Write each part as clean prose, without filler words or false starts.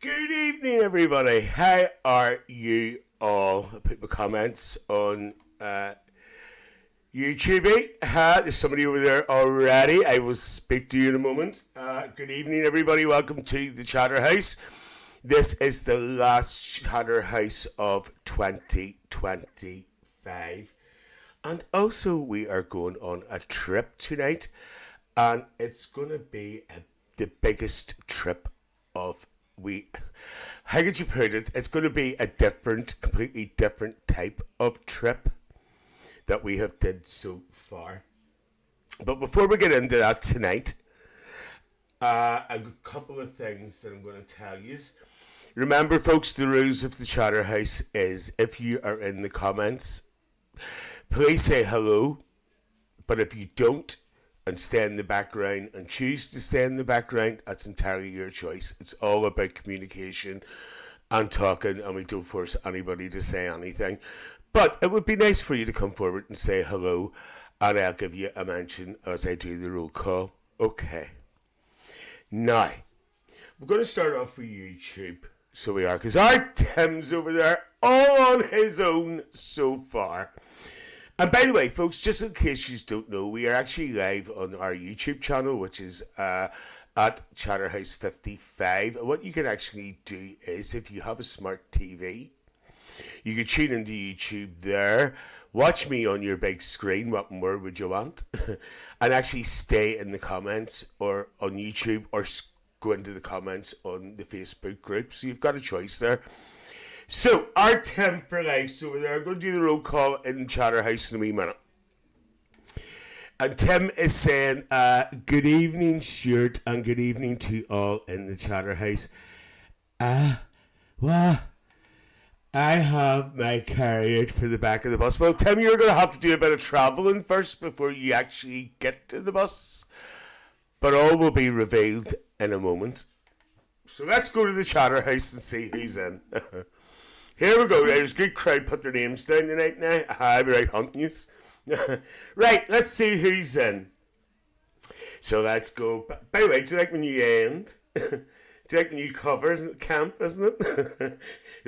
Good evening, everybody. How are you all? I put my comments on YouTube. There's somebody over there already. I will speak to you in a moment. Good evening, everybody. Welcome to the Chatter House. This is the last Chatter House of 2025. And also, we are going on a trip tonight. And it's going to be the biggest trip of how could you put it? It's going to be a completely different type of trip that we have did so far. But before we get into that tonight, a couple of things that I'm going to tell you. Remember, folks, the rules of the Chatter House is if you are in the comments, please say hello. But if you don't, and stay in the background and choose to stay in the background, that's entirely your choice. It's all about communication and talking, and we don't force anybody to say anything. But it would be nice for you to come forward and say hello, and I'll give you a mention as I do the roll call. Okay. Now, we're going to start off with YouTube. So we are, because our Tim's over there all on his own so far. And by the way, folks, just in case you don't know, we are actually live on our YouTube channel, which is at Chatterhouse 55. And what you can actually do is, if you have a smart TV, you can tune into YouTube there, watch me on your big screen, what more would you want, and actually stay in the comments or on YouTube or go into the comments on the Facebook group. So you've got a choice there. So, our Tim for life over there. I'm going to do the roll call in the Chatter House in a wee minute. And Tim is saying, good evening, Stuart, and good evening to all in the Chatter House. Well, I have my carry out for the back of the bus. Well, Tim, you're going to have to do a bit of travelling first before you actually get to the bus. But all will be revealed in a moment. So let's go to the Chatter House and see who's in. Here we go. There's a good crowd put their names down tonight now. I'll be right hunting you. Right, let's see who's in. So let's go. By the way, do you like when you end? Do you like when you cover? Isn't it camp, isn't it? The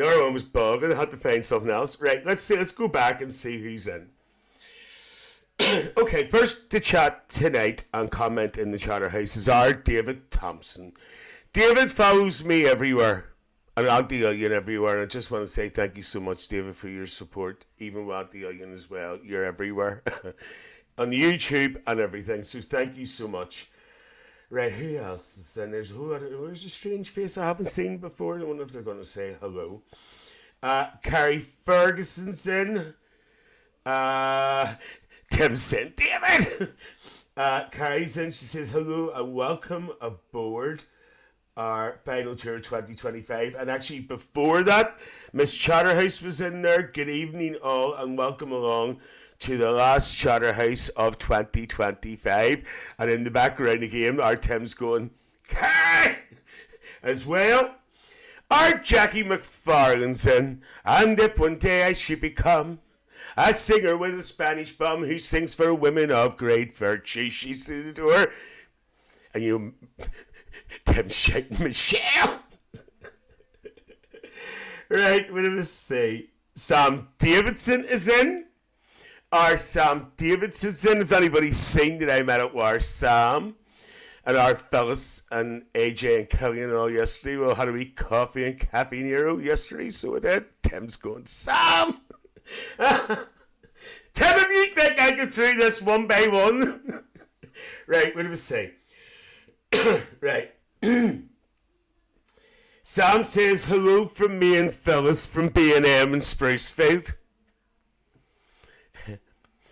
other one was bugging. I had to find something else. Right, let's see. Let's go back and see who's in. Okay, first to chat tonight and comment in the Chatter House is our David Thompson. David follows me everywhere. And Auntie Alien everywhere. And I just want to say thank you so much, David, for your support. Even with Auntie Alien as well. You're everywhere. On YouTube and everything. So thank you so much. Right, who else is in? There's a strange face I haven't seen before. I wonder if they're going to say hello. Carrie Ferguson's in. Tim sent David. Carrie's in. She says hello and welcome aboard our final tour 2025. And actually before that, Miss Chatterhouse was in there. Good evening all and welcome along to the last Chatterhouse of 2025. And in the background again, our Tim's going, Carrie! As well, our Jackie McFarlane's in. And if one day I should become a singer with a Spanish bum who sings for women of great virtue, she's through the door. And you... Tim's shouting, Michelle! Right, what did I say? Sam Davidson is in. Our Sam Davidson's in. If anybody's seen that I'm at our Sam and our Phyllis and AJ and Killian all yesterday, we had a wee coffee and Cafe Nero yesterday, so we did. Tim's going, Sam! Tim, if you think I can through this one by one? Right, what did I say? Right. Sam says hello from me and Phyllis from B&M in Sprucefield.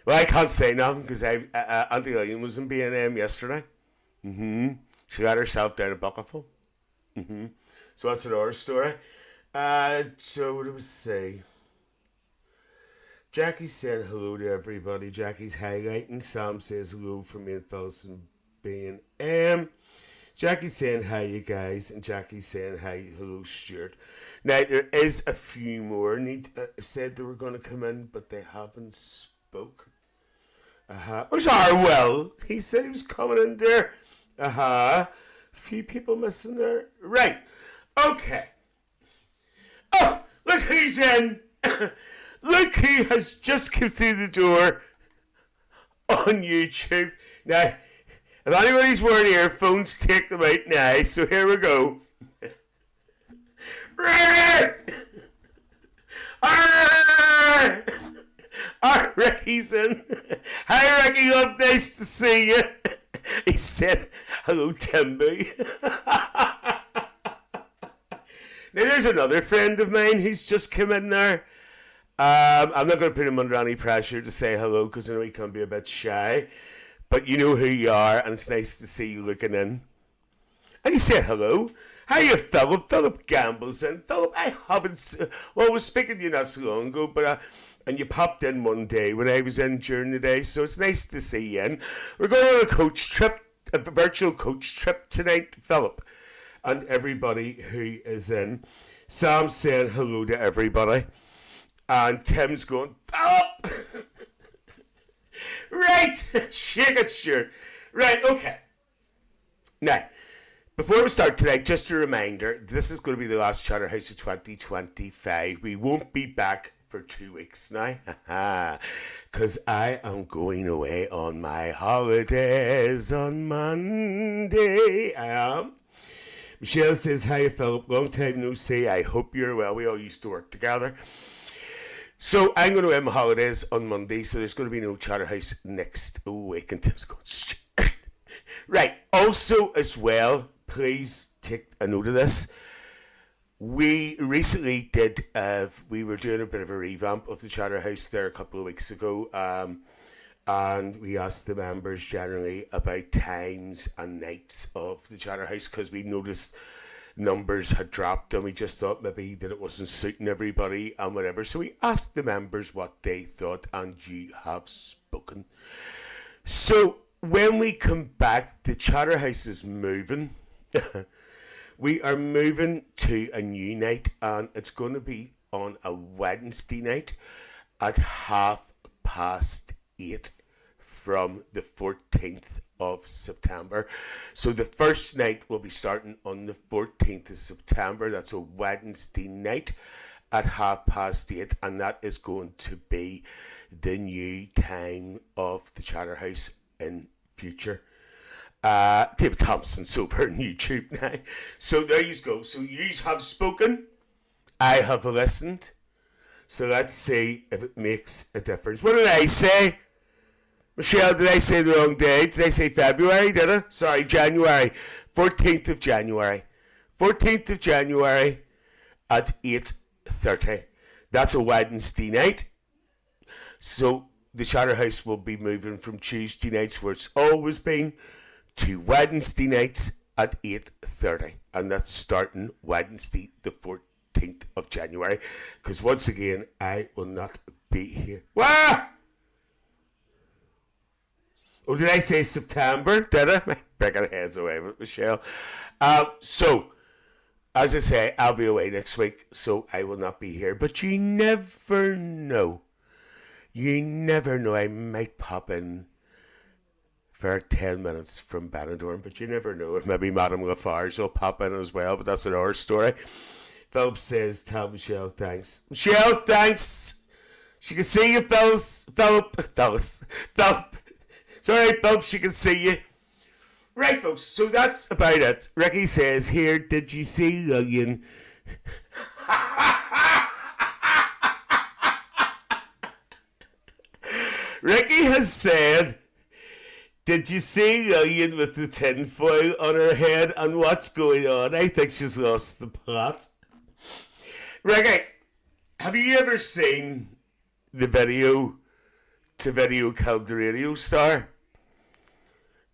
Well, I can't say nothing because Auntie Lillian was in B&M yesterday. She let herself down a bucketful. So that's another story. So what do we say? Jackie's saying hello to everybody. Jackie's highlighting. Sam says hello from me and Phyllis and B&M. Jackie's saying hi, you guys, and Jackie's saying hi, hello, Stuart. Now, there is a few more said they were going to come in, but they haven't spoke. Where's Arwell? He said he was coming in there. few people missing there. Right. Okay. Oh, look who's in. Look who has just come through the door on YouTube. Now, if anybody's wearing earphones, take them out now. So here we go. Ricky's in. Hi, Ricky. Love, nice to see you. He said, hello, Timby. Now, there's another friend of mine who's just come in there. I'm not going to put him under any pressure to say hello because I know he can be a bit shy. But you know who you are, and it's nice to see you looking in. And he said hello. Hiya, Philip. Philip Gamble's in. Philip, I haven't... Well, I was speaking to you not so long ago, but... and you popped in one day when I was in during the day, so it's nice to see you in. We're going on a coach trip, a virtual coach trip tonight, Philip, and everybody who is in. Sam's saying hello to everybody, and Tim's going, Philip! Right! Shake it, Stuart. Right, okay. Now, before we start tonight, just a reminder, this is going to be the last Chatterhouse of 2025. We won't be back for 2 weeks now, because I am going away on my holidays on Monday. I am. Michelle says, hi Philip, long time no see, I hope you're well. We all used to work together. So I'm going to end my holidays on Monday, so there's going to be no Chatterhouse next week. And Tim's going, right, also as well, please take a note of this. We recently did, we were doing a bit of a revamp of the Chatterhouse there a couple of weeks ago, and we asked the members generally about times and nights of the Chatterhouse because we noticed numbers had dropped and we just thought maybe that it wasn't suiting everybody and whatever. So we asked the members what they thought, and you have spoken. So when we come back, the Chatterhouse is moving. We are moving to a new night, and it's going to be on a Wednesday night at 8:30 from the 14th of September. So the first night will be starting on the 14th of September. That's a Wednesday night at 8:30, and that is going to be the new time of the Chatterhouse in future. David Thompson's over on YouTube now. So there you go. So you have spoken. I have listened. So let's see if it makes a difference. What did I say? Michelle, did I say the wrong date? Did I say February? Did I? Sorry, January. 14th of January. 14th of January at 8:30. That's a Wednesday night. So the Chatterhouse will be moving from Tuesday nights, where it's always been, to Wednesday nights at 8:30, and that's starting Wednesday the 14th of January, because once again I will not be here. What? Oh, did I say September? Did I? My freaking head's away with Michelle. So as I say, I'll be away next week, so I will not be here, but you never know. You never know. I might pop in for 10 minutes from Benidorm, but you never know. Or maybe Madame Lafarge will pop in as well, but that's another story. Philip says, tell Michelle thanks. Michelle, thanks. She can see you, fellas. Philip. Sorry, Philip, she can see you. Right, folks, so that's about it. Ricky says here, did you see Lillian? Ricky has said, did you see Lillian with the tinfoil on her head, and what's going on? I think she's lost the plot. Ricky, have you ever seen the video killed the radio star?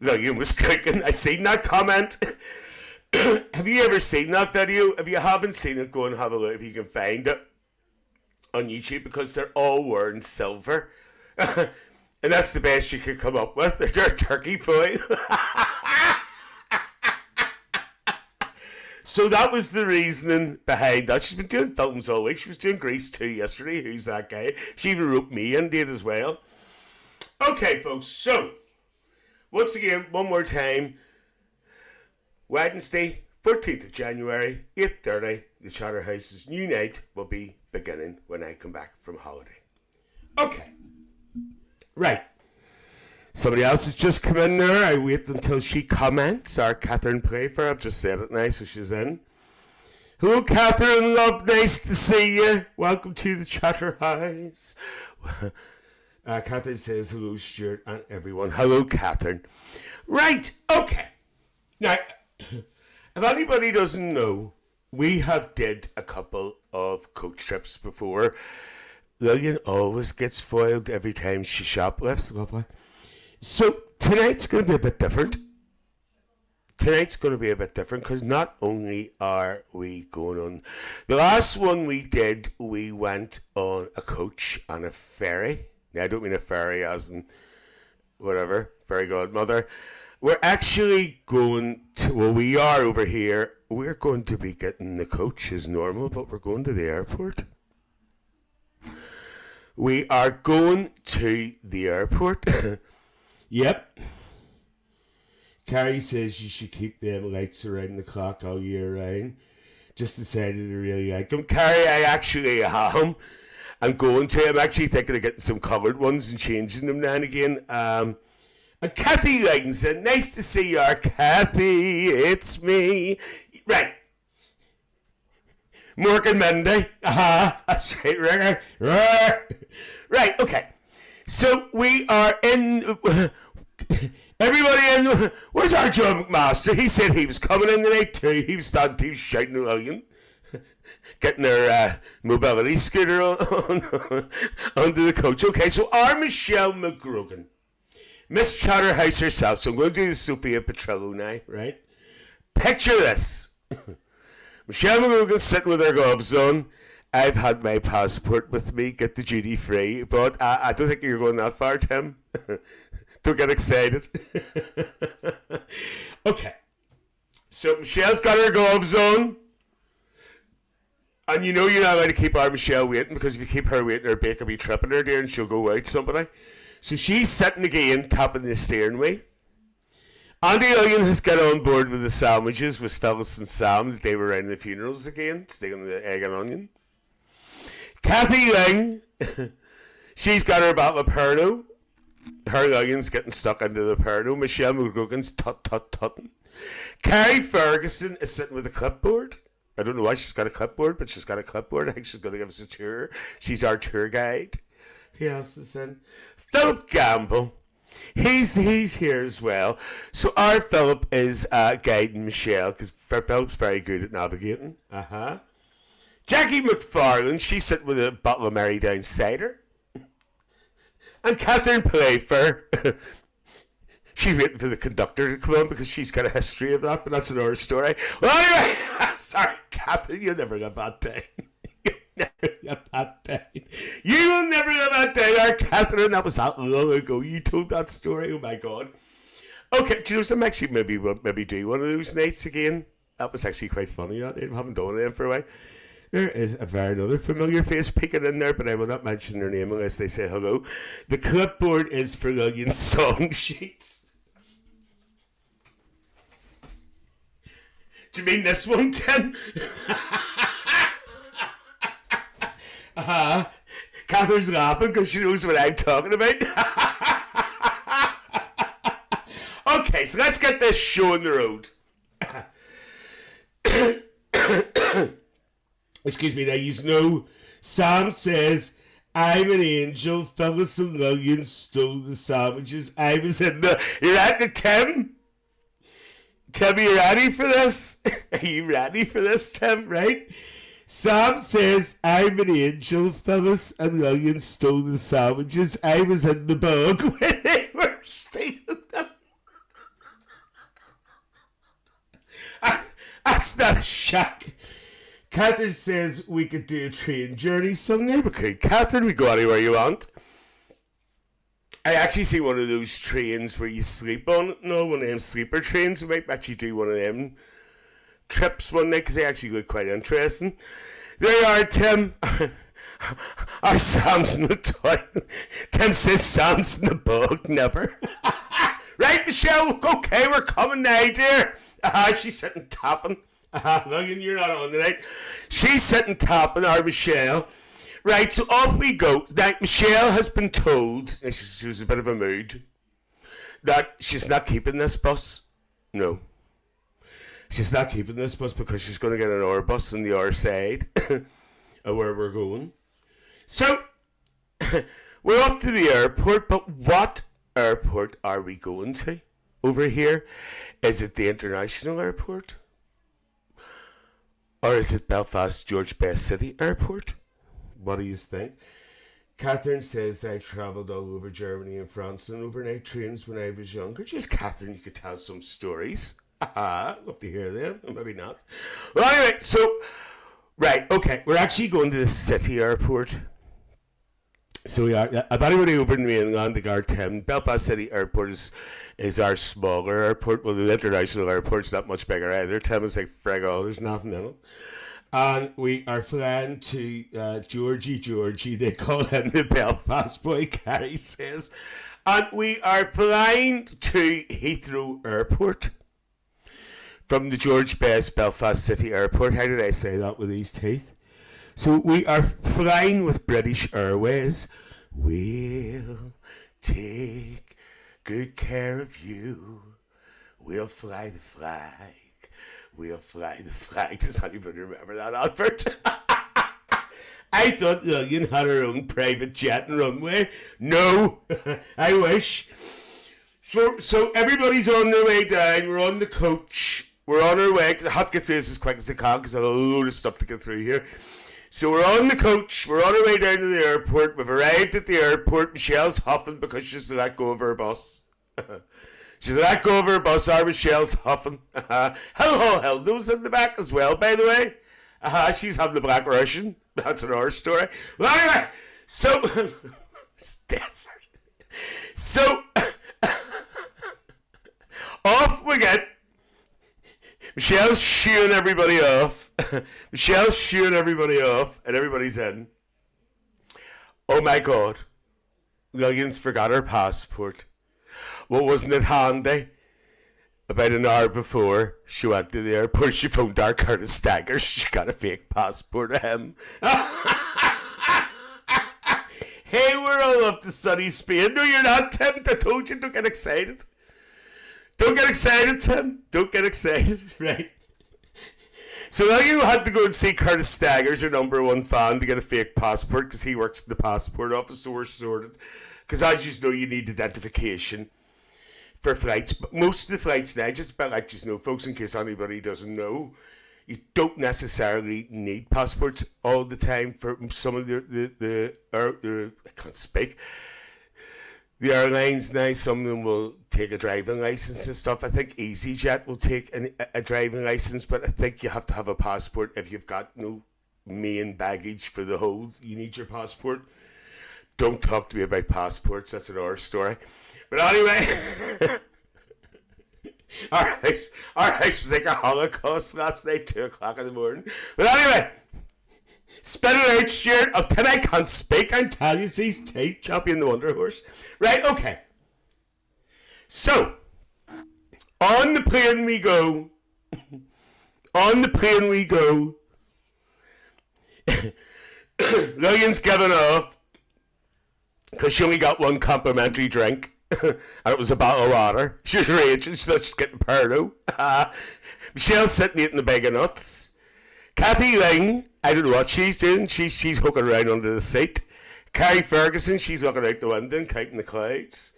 Lillian was cooking. I seen that comment. Have you ever seen that video? If you haven't seen it, go and have a look if you can find it on YouTube, because they're all wearing silver. And that's the best you could come up with. They're turkey foil. So that was the reasoning behind that. She's been doing films all week. She was doing Grease 2 yesterday. Who's that guy? She even roped me into it as well. Okay, folks. So, once again, one more time. Wednesday, 14th of January, 8:30, the Chatterhouse's new night will be beginning when I come back from holiday. Okay. Right. Somebody else has just come in there. I wait until she comments. Our Catherine Playfair. I've just said it now, so she's in. Hello, Catherine. Love. Nice to see you. Welcome to the Chatterhouse. Catherine says hello, Stuart, and everyone. Hello, Catherine. Right. Okay. Now, if anybody doesn't know, we have did a couple of coach trips before. Lillian always gets foiled every time she shoplifts. Lovely. So tonight's going to be a bit different. Because not only are we going on... The last one we did, we went on a coach and a ferry. Now, I don't mean a ferry as in whatever, fairy godmother. We're actually going to... Well, we are over here. We're going to be getting the coach as normal, but we're going to the airport. We are going to the airport. Yep. Carrie says you should keep them lights around the clock all year round. Just decided to really like them. Carrie, I actually am. I'm going to. I'm actually thinking of getting some coloured ones and changing them now and again. And Kathy Lightenson, nice to see you, Kathy. It's me. Right. Morgan Monday. That's right, Ringer. Right, okay. So we are in... Everybody in... Where's our John McMaster? He said he was coming in tonight too. He was standing, shouting at Lillian. Getting their mobility scooter onto the coach. Okay, so our Michelle McGrogan. Miss Chatterhouse herself. So I'm going to do the Sophia Petrillo now, right? Picture this. Michelle McGrogan sitting with her gloves on. I've had my passport with me, get the duty free, but I don't think you're going that far, Tim. Don't get excited. Okay. So Michelle's got her gloves on. And you know you're not allowed to keep our Michelle waiting, because if you keep her waiting, her bake will be tripping her there and she'll go out somebody. So she's sitting again, tapping the steering wheel. Andy Lillian has got on board with the sandwiches with Phyllis and Sam. They were around the funerals again, stealing the egg and onion. Kathy Ling, she's got her bottle of Pernod. Her Lillian's getting stuck into the Pernod. Michelle McGrogan's tut-tut-tutting. Carrie Ferguson is sitting with a clipboard. I don't know why she's got a clipboard, but she's got a clipboard. I think she's going to give us a tour. She's our tour guide. Who else is in? Philip Gamble. He's here as well. So our Philip is guiding Michelle, because Philip's very good at navigating. Jackie McFarlane, she's sitting with a bottle of Mary Down cider. And Catherine Playfair, she's waiting for the conductor to come on because she's got a history of that, but that's another story. Well, anyway, sorry, Catherine, you'll never get that down. You will never get that down, our Catherine. That was that long ago. You told that story. Oh my God. Okay, do you know some actually maybe do one of those nights again? That was actually quite funny. I haven't done them for a while. There is another familiar face peeking in there, but I will not mention their name unless they say hello. The clipboard is for Lillian's song sheets. Do you mean this one, Tim? Catherine's laughing because she knows what I'm talking about. Okay, so let's get this show on the road. Excuse me, now you know, Sam says, I'm an angel, Phyllis and Lillian stole the sandwiches. I was in the... You're at the Tim? Tim, are you ready for this? Are you ready for this, Tim, right? Sam says, I'm an angel, Phyllis and Lillian stole the sandwiches. I was in the bog when they were stealing them. That's not a shock. Catherine says we could do a train journey someday. Okay, Catherine, we go anywhere you want. I actually see one of those trains where you sleep on it. No, one of them sleeper trains. We might actually do one of them trips one night because they actually look quite interesting. There you are, Tim. Our Sam's in the toilet. Tim says Sam's in the bog. Never. Right, Michelle? Okay, we're coming now, dear. She's sitting tapping. Logan, you're not on tonight. She's sitting tapping, our Michelle. Right, so off we go. Now, Michelle has been told, and she was a bit of a mood, that she's not keeping this bus. No. She's not keeping this bus because she's going to get an hour bus on the other side of where we're going. So, we're off to the airport, but what airport are we going to over here? Is it the international airport? Or is it Belfast George Best City Airport? What do you think? Catherine says I travelled all over Germany and France on overnight trains when I was younger. Just Catherine, you could tell some stories. Love to hear them. Maybe not. Well, anyway, so, right, okay, we're actually going to the city airport. So we are, I've already over in mainland, the Gartem. Belfast City Airport is our smaller airport. Well, the international airport's not much bigger either. Tim is like, frig, oh, there's nothing in it. And we are flying to Georgie. They call him the Belfast boy, Carrie says. And we are flying to Heathrow Airport from the George Best Belfast City Airport. How did I say that with these teeth? So we are flying with British Airways. We'll take good care of you. We'll fly the flag. We'll fly the flag. Does anybody remember that advert? I thought Lillian had her own private jet and runway. No, I wish. So everybody's on their way down. We're on the coach. We're on our way. I have to get through this as quick as I can because I have a load of stuff to get through here. So we're on the coach. We're on our way down to the airport. We've arrived at the airport. Michelle's huffing because she's let go of her bus. She's let go of her bus. Our Michelle's huffing. Hello, Hilda's in the back as well, by the way. She's having the Black Russian. That's another story. Well, anyway, so desperate. So off we get. Michelle's shooing everybody off. And everybody's in. Oh my God. Lillian's forgot her passport. Well, wasn't it handy? About an hour before she went to the airport, she phoned our Curtis Staggers. She got a fake passport of him. Hey, we're all off to sunny Spain. No, you're not, Tim. I told you, don't get excited. Don't get excited, Tim. Don't get excited, right? So now you had to go and see Curtis Staggers, your number one fan, to get a fake passport because he works in the passport office, so we're sorted. Because as you know, you need identification for flights. But most of the flights now, just about like you know, folks, in case anybody doesn't know, you don't necessarily need passports all the time for some of the I can't speak. The airlines now, some of them will take a driving license and stuff. I think EasyJet will take a driving license, but I think you have to have a passport if you've got no main baggage for the hold. You need your passport. Don't talk to me about passports. That's another story. But anyway, our house was like a Holocaust last night, 2 o'clock in the morning. But anyway, spit it out, Stuart. Until I can't speak, I tell you, these teeth, Choppy and the Wonder Horse. Right, okay. So, on the plane we go. Lillian's given off because she only got one complimentary drink. And it was a bottle of water. She was raging. She thought she's getting Perno. Michelle's sitting eating the bag of nuts. Kathy Ling, I don't know what she's doing. She's hooking around under the seat. Carrie Ferguson, she's looking out the window and counting the clouds.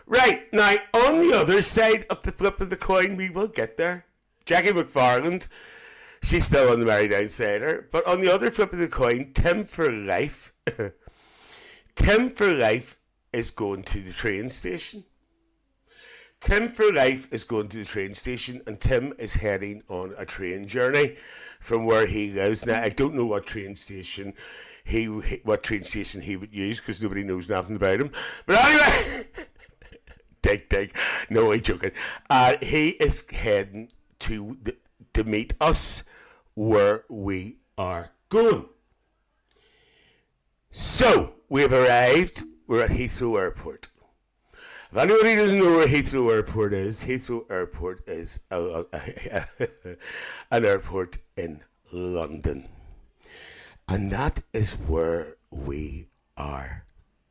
Right, now, on the other side of the flip of the coin, we will get there. Jackie McFarland, she's still on the Mary Downsider. But on the other flip of the coin, Tim for Life. Tim for Life is going to the train station. Tim for Life is going to the train station, and Tim is heading on a train journey from where he lives. Now, I don't know what train station he would use because nobody knows nothing about him. But anyway, dig. No, I'm joking. He is heading to meet us where we are going. So, we've arrived. We're at Heathrow Airport. If anybody doesn't know where Heathrow Airport is, Heathrow Airport is an airport in London. And that is where we are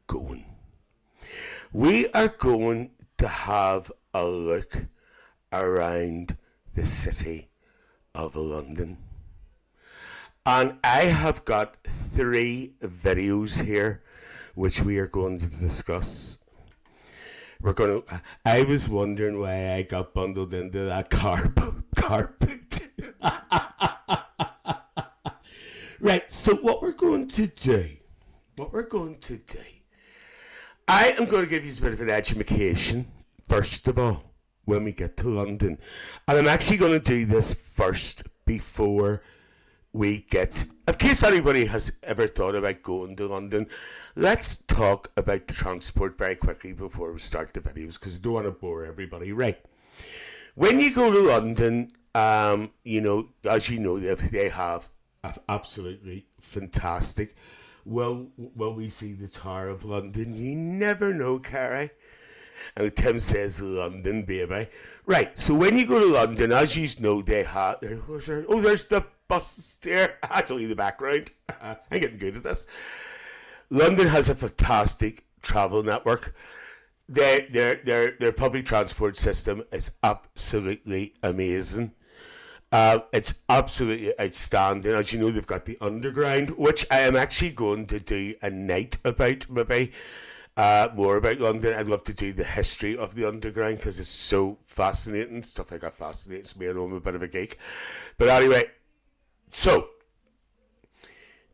going. We are going to have a look around the city of London. And I have got 3 videos here which we are going to discuss. I was wondering why I got bundled into that carpet. Right, so what we're going to do, I am going to give you a bit of an education, first of all, when we get to London. And I'm actually going to do this first before we get, in case anybody has ever thought about going to London, let's talk about the transport very quickly before we start the videos, because I don't want to bore everybody. Right. When you go to London, as you know, they have absolutely fantastic. Well, we see the Tower of London. You never know, Carrie. And Tim says London, baby. Right, so when you go to London, as you know, they have... there's the buses there. That's only the background. I'm getting good at this. London has a fantastic travel network. Their public transport system is absolutely amazing. It's absolutely outstanding. As you know, they've got the underground, which I am actually going to do a night about, maybe more about London. I'd love to do the history of the underground because it's so fascinating. Stuff like that fascinates me, and I'm a bit of a geek. But anyway, so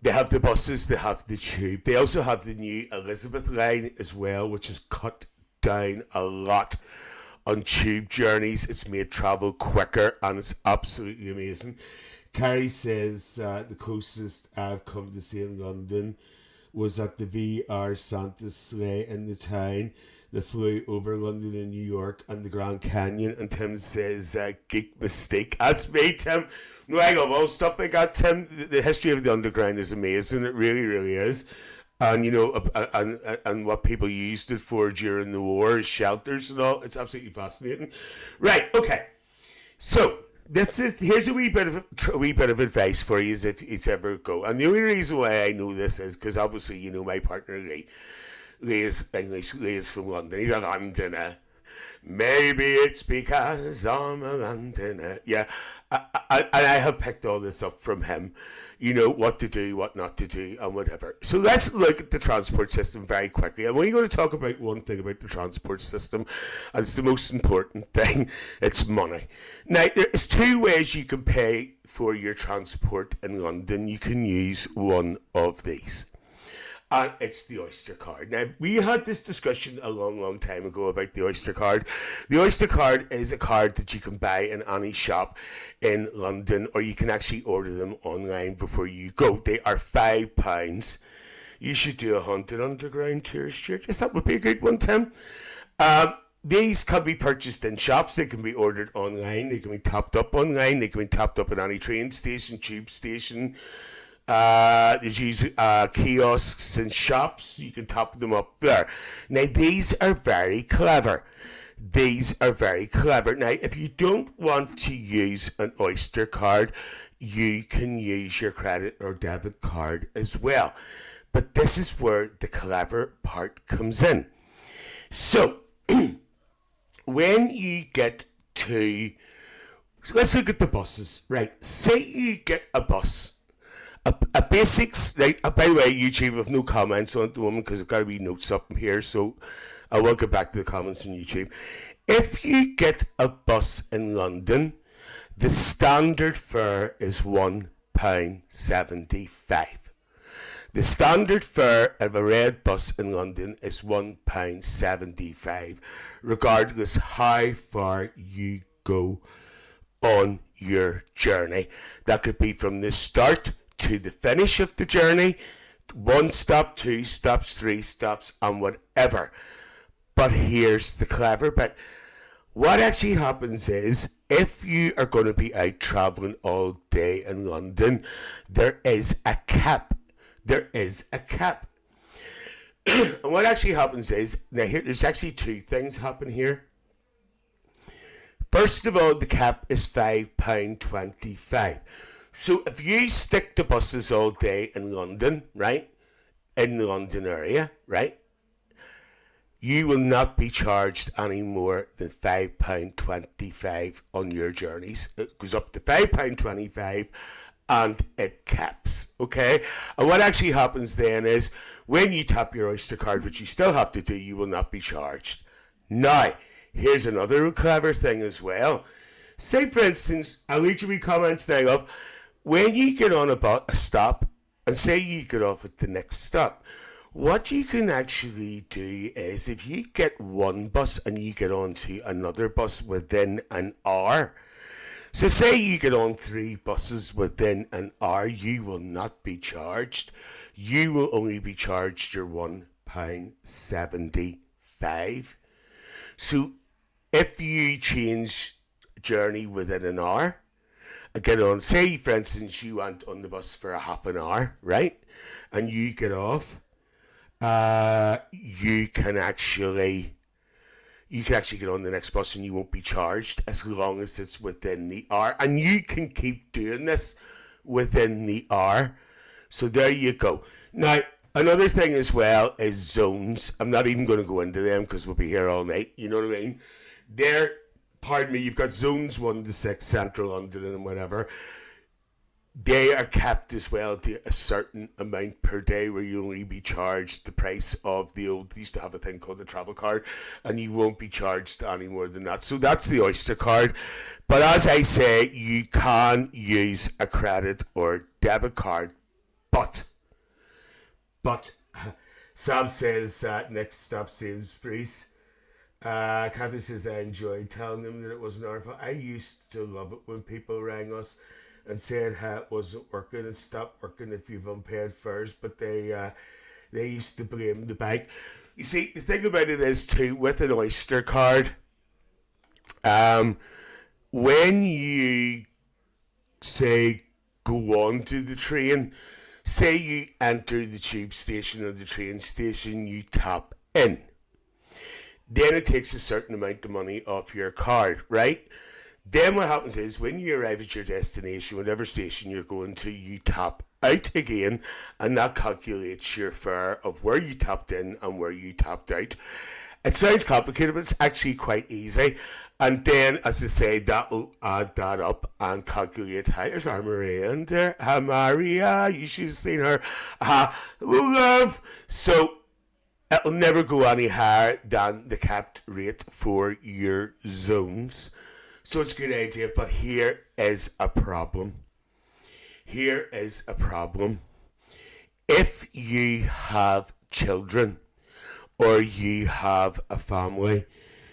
they have the buses, they have the tube. They also have the new Elizabeth line as well, which has cut down a lot on tube journeys. It's made travel quicker, and it's absolutely amazing. Carrie says the closest I've come to seeing London was at the VR Santa sleigh in the town that flew over London and New York and the Grand Canyon. And Tim says, geek mistake. That's me, Tim. No, I love all stuff like that, Tim. The history of the underground is amazing. It really, really is. And, and what people used it for during the war, shelters and all. It's absolutely fascinating. Right, okay. So, here's a wee bit of advice for you if you ever go. And the only reason why I know this is because obviously, my partner Lee is English. Lee is from London. He's a Londoner. Maybe it's because I'm a Londoner. Yeah, and I have picked all this up from him. What to do, what not to do, and whatever. So let's look at the transport system very quickly. And we're going to talk about one thing about the transport system, and it's the most important thing. It's money. Now, there's 2 ways you can pay for your transport in London. You can use one of these. And it's the Oyster card. Now, we had this discussion a long, long time ago about the Oyster card. The Oyster card is a card that you can buy in any shop in London, or you can actually order them online before you go. They are £5. You should do a haunted underground tour, Stuart. Yes, that would be a good one, Tim. These can be purchased in shops. They can be ordered online. They can be topped up online. They can be topped up at any train station, tube station. There's usually kiosks and shops. You can top them up there. Now, these are very clever. Now, if you don't want to use an Oyster card, you can use your credit or debit card as well. But this is where the clever part comes in. So, when you get to... So let's look at the buses. Right, say you get a bus. A basics, by the way, YouTube, have no comments on it at the moment because I've got to be notes up here, so I will get back to the comments on YouTube. If you get a bus in London, the standard fare is £1.75. The standard fare of a red bus in London is £1.75, regardless how far you go on your journey. That could be from the start to the finish of the journey, 1 stop, 2 stops, 3 stops, and whatever. But here's the clever bit. What actually happens is, if you are going to be out travelling all day in London, there is a cap. And what actually happens is, now here, there's actually two things happen here. First of all, the cap is £5.25. So if you stick to buses all day in London, right, in the London area, right, you will not be charged any more than £5.25 on your journeys. It goes up to £5.25 and it caps, okay? And what actually happens then is when you tap your Oyster card, which you still have to do, you will not be charged. Now, here's another clever thing as well. Say, for instance, I'll read you comments now of when you get on a stop and say you get off at the next stop, what you can actually do is if you get one bus and you get onto another bus within an hour, so say you get on 3 buses within an hour, you will not be charged. You will only be charged your £1.75. So if you change journey within an hour, get on, say for instance you went on the bus for a half an hour, right? And you get off, you can actually get on the next bus and you won't be charged as long as it's within the hour. And you can keep doing this within the hour. So there you go. Now, another thing as well is zones. I'm not even going to go into them because we'll be here all night. You know what I mean? Pardon me, you've got zones 1 to 6, Central London and whatever. They are capped as well to a certain amount per day where you only be charged the price of the old, they used to have a thing called the travel card, and you won't be charged any more than that. So that's the Oyster card. But as I say, you can use a credit or debit card. But Sam says next stop Sainsbury's. Catherine says I enjoyed telling them that it wasn't our fault. I used to love it when people rang us and said how it wasn't working and stopped working if you've unpaid fares, but they used to blame the bank. You see, the thing about it is too, with an Oyster card, when you say go on to the train, say you enter the tube station or the train station, you tap in. Then it takes a certain amount of money off your card, right? Then what happens is when you arrive at your destination, whatever station you're going to, you tap out again, and that calculates your fare of where you tapped in and where you tapped out. It sounds complicated, but it's actually quite easy. And then, as I say, that will add that up and calculate. Hi, there's our Maria in there. Hi, Maria. You should have seen her. Hello, love. So it'll never go any higher than the capped rate for your zones. So it's a good idea, but here is a problem. Here is a problem. If you have children or you have a family,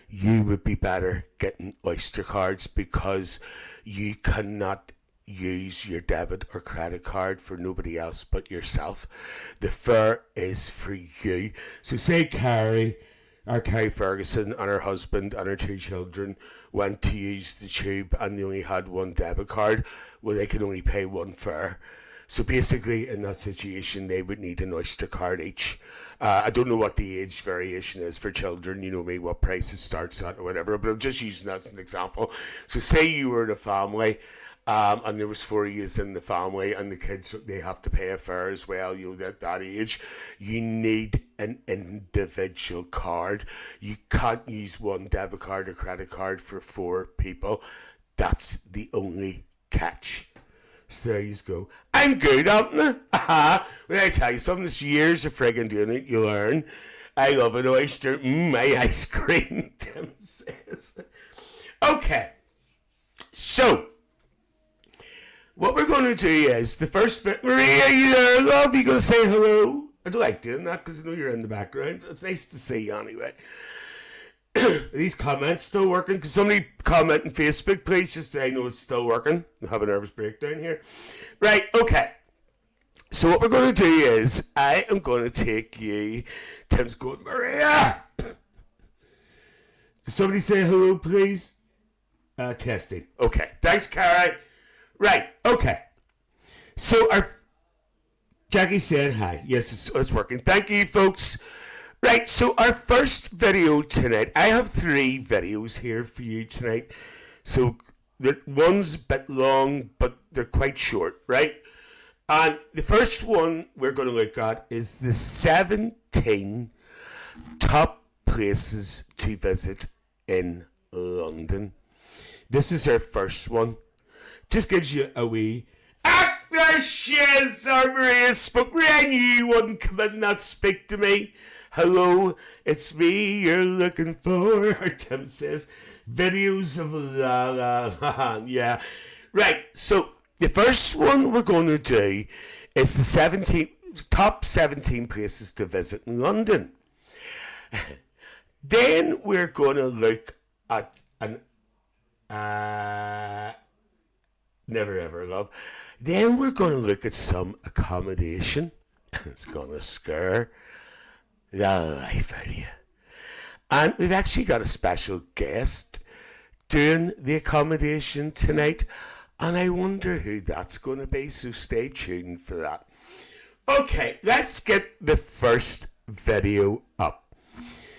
you would be better getting Oyster cards because you cannot use your debit or credit card for nobody else but yourself. The fare is for you. So say Carrie Ferguson and her husband and her 2 children went to use the tube and they only had 1 debit card. Well, they can only pay 1 fare. So basically, in that situation, they would need an Oyster card each. I don't know what the age variation is for children, you know me, what price it starts at or whatever, but I'm just using that as an example. So say you were in a family and there was 4 years in the family and the kids, they have to pay a fare as well, you know, at that age. You need an individual card. You can't use 1 debit card or credit card for 4 people. That's the only catch. So there you go. I'm good, aren't I? When I tell you something, this years of friggin' doing it, you learn. I love an oyster. My ice cream, Tim says. Okay. So, what we're going to do is, the first bit, Maria, you there, love? You going to say hello? I don't like doing that because I know you're in the background. It's nice to see you anyway. Are these comments still working? Can somebody comment on Facebook, please, just so I know it's still working? I have a nervous breakdown here. Right, okay. So what we're going to do is, I am going to take you... Tim's going, Maria! Can somebody say hello, please? Testing. Okay, thanks, Cara. Right, okay. So our... Jackie said hi. Yes, it's working. Thank you, folks. Right, so our first video tonight, I have 3 videos here for you tonight. So one's a bit long, but they're quite short, right? And the first one we're going to look at is the 17 top places to visit in London. This is our first one. Just gives you a wee... Ah, there she is! Our Maria spoke. I knew you wouldn't come in and not speak to me. Hello, it's me you're looking for, Tim says. Videos of La La Land. Yeah. Right, so the first one we're going to do is the top 17 places to visit in London. Then we're going to look at an... Never ever love. Then we're going to look at some accommodation. It's going to scare the life out of you. And we've actually got a special guest doing the accommodation tonight, and I wonder who that's going to be, so stay tuned for that. Okay, let's get the first video up.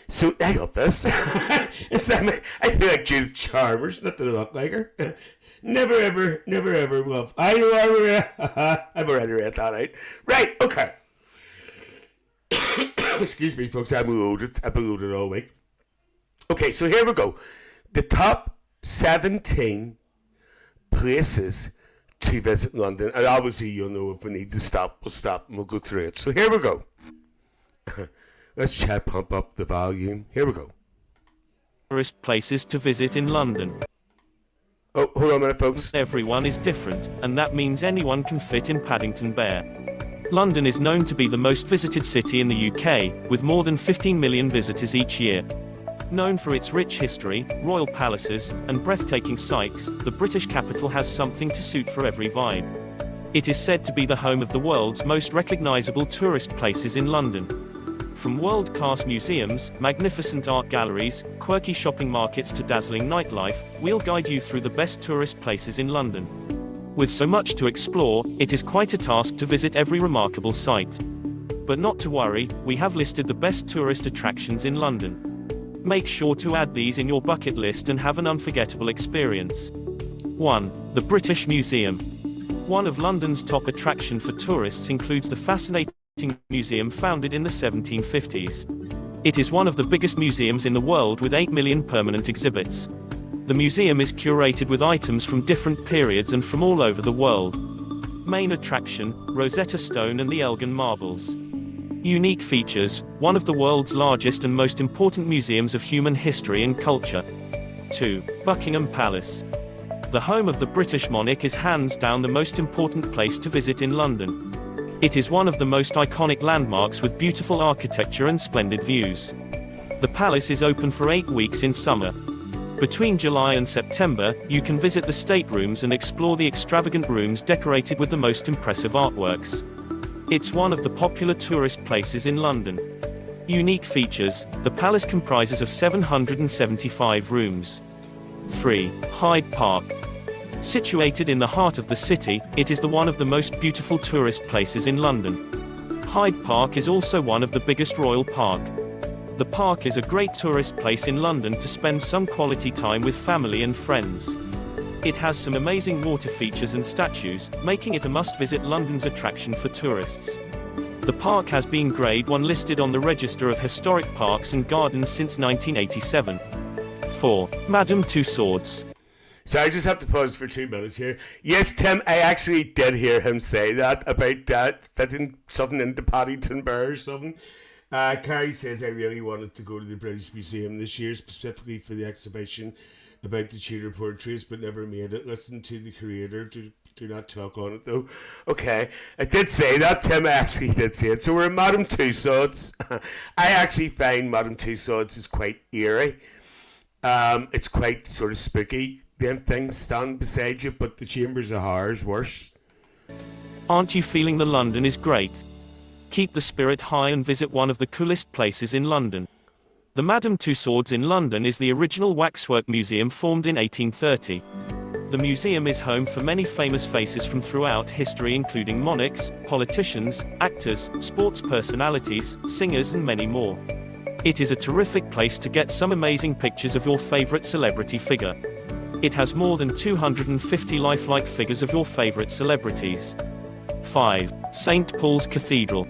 So, I love this. I feel like Judith Chalmers, not that I look like her. Never ever love. I know I've already read that out. Right, okay. Excuse me, folks, I've been loaded all week. Okay, so here we go. The top 17 places to visit London. And obviously, you'll know if we need to stop, we'll stop and we'll go through it. So here we go. Let's chat, pump up the volume. Here we go. Tourist places to visit in London. Oh, hold on a minute, folks. Everyone is different, and that means anyone can fit in Paddington Bear. London is known to be the most visited city in the UK, with more than 15 million visitors each year. Known for its rich history, royal palaces, and breathtaking sights, the British capital has something to suit for every vibe. It is said to be the home of the world's most recognisable tourist places in London. From world-class museums, magnificent art galleries, quirky shopping markets to dazzling nightlife, we'll guide you through the best tourist places in London. With so much to explore, it is quite a task to visit every remarkable site. But not to worry, we have listed the best tourist attractions in London. Make sure to add these in your bucket list and have an unforgettable experience. 1. The British Museum. One of London's top attractions for tourists includes the fascinating museum founded in the 1750s. It is one of the biggest museums in the world with 8 million permanent exhibits. The museum is curated with items from different periods and from all over the world. Main attraction, Rosetta Stone and the Elgin Marbles. Unique features, one of the world's largest and most important museums of human history and culture. 2. Buckingham Palace. The home of the British monarch is hands down the most important place to visit in London. It is one of the most iconic landmarks with beautiful architecture and splendid views. The palace is open for 8 weeks in summer. Between July and September, you can visit the staterooms and explore the extravagant rooms decorated with the most impressive artworks. It's one of the popular tourist places in London. Unique features, the palace comprises of 775 rooms. 3. Hyde Park. Situated in the heart of the city, it is one of the most beautiful tourist places in London. Hyde Park is also one of the biggest royal park. The park is a great tourist place in London to spend some quality time with family and friends. It has some amazing water features and statues, making it a must-visit London's attraction for tourists. The park has been Grade 1 listed on the Register of Historic Parks and Gardens since 1987. 4. Madame Tussauds. So I just have to pause for 2 minutes here. Yes, Tim, I actually did hear him say that about that fitting something into Paddington Bear or something. Carrie says, I really wanted to go to the British Museum this year, specifically for the exhibition about the Tudor portraits, but never made it. Listen to the creator. Do not talk on it, though. Okay, I did say that, Tim. I actually did say it. So we're at Madame Tussauds. I actually find Madame Tussauds is quite eerie. It's quite sort of spooky. Them things stand beside you, but the Chambers of Horror is worse. Aren't you feeling the London is great? Keep the spirit high and visit one of the coolest places in London. The Madame Tussauds in London is the original waxwork museum formed in 1830. The museum is home for many famous faces from throughout history, including monarchs, politicians, actors, sports personalities, singers and many more. It is a terrific place to get some amazing pictures of your favorite celebrity figure. It has more than 250 lifelike figures of your favorite celebrities. 5. St. Paul's Cathedral.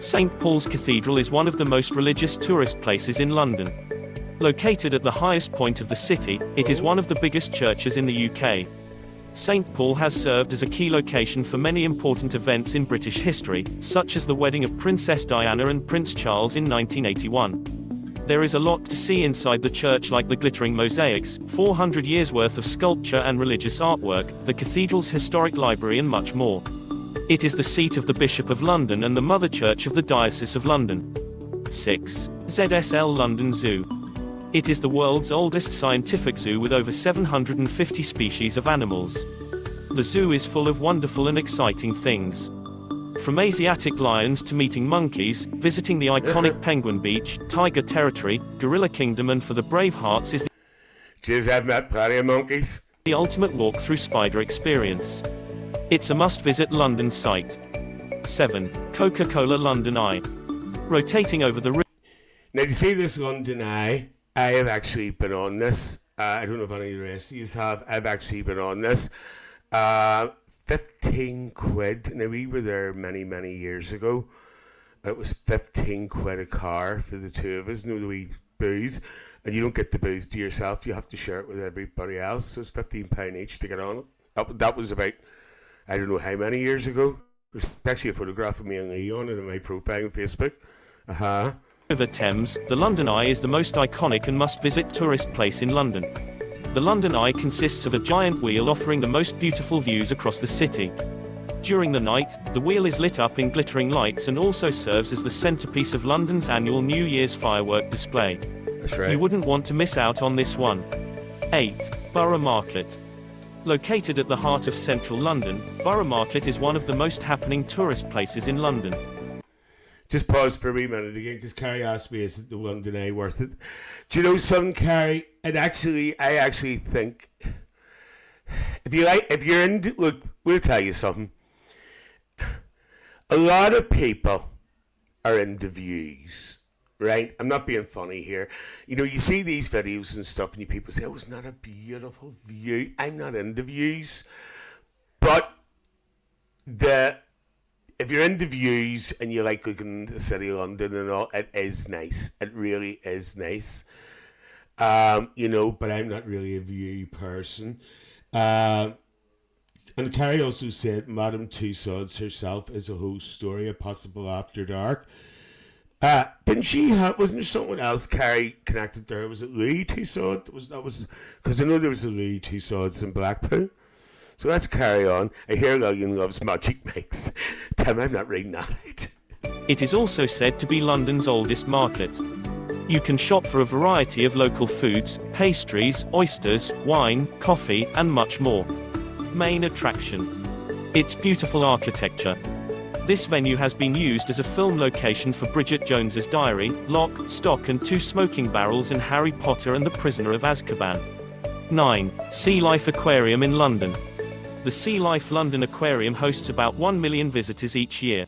St. Paul's Cathedral is one of the most religious tourist places in London. Located at the highest point of the city, it is one of the biggest churches in the UK. St. Paul has served as a key location for many important events in British history, such as the wedding of Princess Diana and Prince Charles in 1981. There is a lot to see inside the church, like the glittering mosaics, 400 years worth of sculpture and religious artwork, the cathedral's historic library and much more. It is the seat of the Bishop of London and the mother church of the Diocese of London. 6. ZSL London Zoo. It is the world's oldest scientific zoo with over 750 species of animals. The zoo is full of wonderful and exciting things. From Asiatic lions to meeting monkeys, visiting the iconic Penguin Beach, Tiger Territory, Gorilla Kingdom, and for the brave hearts is Cheers, I've met plenty of monkeys. the ultimate walk-through spider experience. It's a must-visit London site. 7. Coca-Cola London Eye. Rotating over the Now, to see this London Eye, I have actually been on this. I don't know if any of the rest of you have. I've actually been on this. 15 quid. Now, we were there many, many years ago. It was 15 quid a car for the two of us. No, the wee booze. And you don't get the booze to yourself. You have to share it with everybody else. So it's £15 each to get on it. That was about, I don't know how many years ago. There's actually a photograph of me and Lee on it in my profile on Facebook. River Thames. The London Eye is the most iconic and must-visit tourist place in London. The London Eye consists of a giant wheel offering the most beautiful views across the city. During the night, the wheel is lit up in glittering lights and also serves as the centerpiece of London's annual New Year's firework display. That's right. You wouldn't want to miss out on this one. 8. Borough Market. Located at the heart of central London, Borough Market is one of the most happening tourist places in London. Just pause for a wee minute again, because Carrie asked me, is the London Eye worth it? Do you know something, Carrie? I actually think, if you're into, look, we'll tell you something. A lot of people are into views, right? I'm not being funny here. You know, you see these videos and stuff, and people say, oh, isn't that a beautiful view? I'm not into views. But if you're into views and you like looking at the city of London and all, it is nice. It really is nice. You know, but I'm not really a view person. And Carrie also said Madame Tussauds herself is a whole story, a possible after dark. Didn't she have, wasn't there someone else Carrie connected there? Was it Louis Tussauds? That was because I know there was a Louis Tussauds in Blackpool. So let's carry on. I hear Lillian loves Magic Mix. Tim, I'm not reading that out. It is also said to be London's oldest market. You can shop for a variety of local foods, pastries, oysters, wine, coffee, and much more. Main attraction. Its beautiful architecture. This venue has been used as a film location for Bridget Jones's Diary, Lock, Stock and Two Smoking Barrels in Harry Potter and the Prisoner of Azkaban. 9. Sea Life Aquarium in London. The Sea Life London Aquarium hosts about 1 million visitors each year.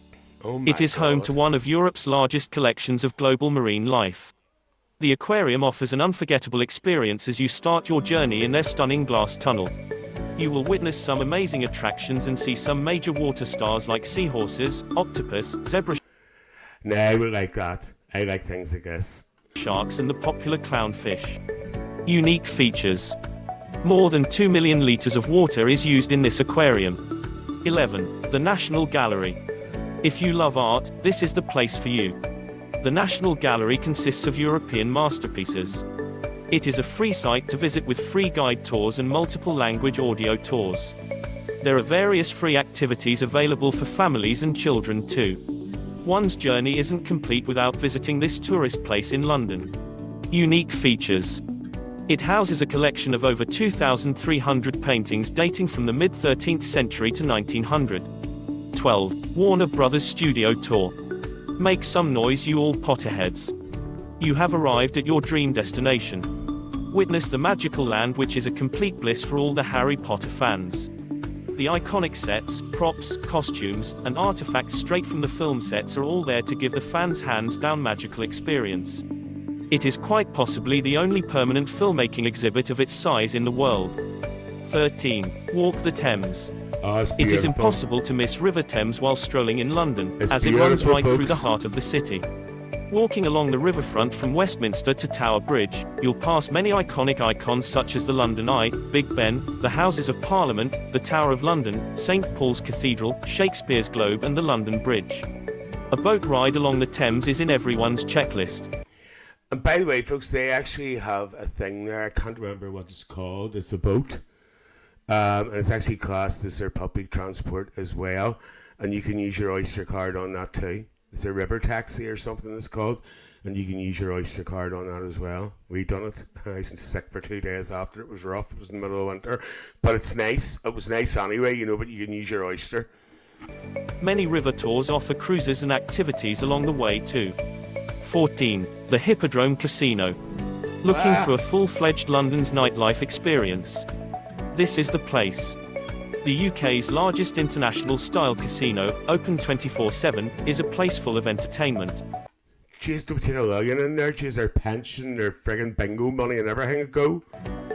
It is home to one of Europe's largest collections of global marine life. The aquarium offers an unforgettable experience as you start your journey in their stunning glass tunnel. You will witness some amazing attractions and see some major water stars like seahorses, octopus, zebra No, I would like that. I like things like this. sharks and the popular clownfish. Unique features. More than 2 million litres of water is used in this aquarium. 11. The National Gallery. If you love art, this is the place for you. The National Gallery consists of European masterpieces. It is a free site to visit with free guide tours and multiple language audio tours. There are various free activities available for families and children too. One's journey isn't complete without visiting this tourist place in London. Unique features. It houses a collection of over 2,300 paintings dating from the mid-13th century to 1900. 12. Warner Brothers Studio Tour. Make some noise, you all Potterheads. You have arrived at your dream destination. Witness the magical land, which is a complete bliss for all the Harry Potter fans. The iconic sets, props, costumes, and artifacts straight from the film sets are all there to give the fans hands-down magical experience. It is quite possibly the only permanent filmmaking exhibit of its size in the world. 13. Walk the Thames. It's It is beautiful. impossible to miss River Thames while strolling in London, It's as it runs beautiful, right through the folks. heart of the city. Walking along the riverfront from Westminster to Tower Bridge, you'll pass many iconic icons such as the London Eye, Big Ben, the Houses of Parliament, the Tower of London, St Paul's Cathedral, Shakespeare's Globe and the London Bridge. A boat ride along the Thames is in everyone's checklist. And by the way, folks, they actually have a thing there. I can't remember what it's called. It's a boat. And it's actually classed as their public transport as well. And you can use your Oyster card on that too. It's a river taxi or something it's called. And you can use your Oyster card on that as well. We done it. I was sick for 2 days after. It was rough. It was in the middle of winter. But it's nice. It was nice anyway, you know, but you can use your Oyster. Many river tours offer cruises and activities along the way too. 14. The Hippodrome Casino. Looking for a full-fledged London's nightlife experience? This is the place. The UK's largest international-style casino, open 24/7, is a place full of entertainment. Jeez, don't take a million in there. Jeez, their pension, their friggin' bingo money and everything go.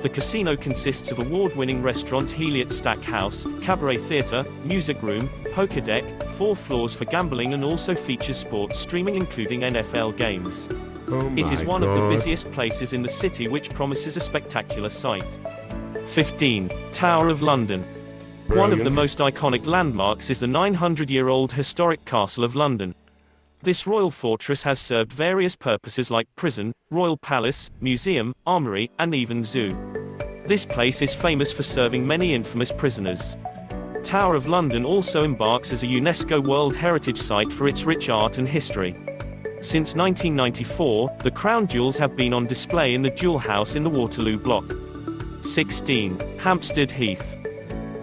The casino consists of award-winning restaurant Heliot Stackhouse, cabaret theatre, music room, poker deck, 4 floors for gambling and also features sports streaming including NFL games. Oh my It is one of the God. busiest places in the city which promises a spectacular sight. 15. Tower of London. One of the Brilliant. most iconic landmarks is the 900-year-old historic Castle of London. This royal fortress has served various purposes like prison, royal palace, museum, armory, and even zoo. This place is famous for serving many infamous prisoners. Tower of London also embarks as a UNESCO World Heritage Site for its rich art and history. Since 1994, the crown jewels have been on display in the Jewel House in the Waterloo block. 16. Hampstead Heath.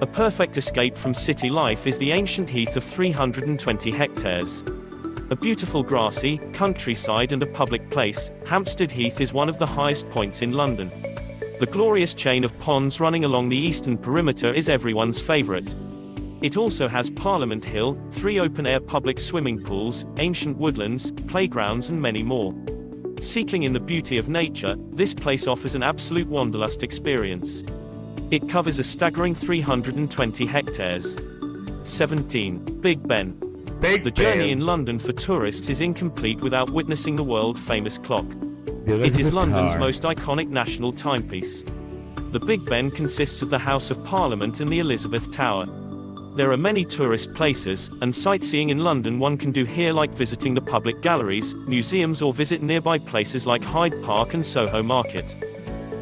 A perfect escape from city life is the ancient heath of 320 hectares. A beautiful grassy, countryside and a public place, Hampstead Heath is one of the highest points in London. The glorious chain of ponds running along the eastern perimeter is everyone's favourite. It also has Parliament Hill, 3 open-air public swimming pools, ancient woodlands, playgrounds and many more. Seeking in the beauty of nature, this place offers an absolute wanderlust experience. It covers a staggering 320 hectares. 17. Big Ben. Big The journey Ben. in London for tourists is incomplete without witnessing the world-famous clock. The It is Elizabeth London's Tower. most iconic national timepiece. The Big Ben consists of the House of Parliament and the Elizabeth Tower. There are many tourist places, and sightseeing in London one can do here like visiting the public galleries, museums or visit nearby places like Hyde Park and Soho Market.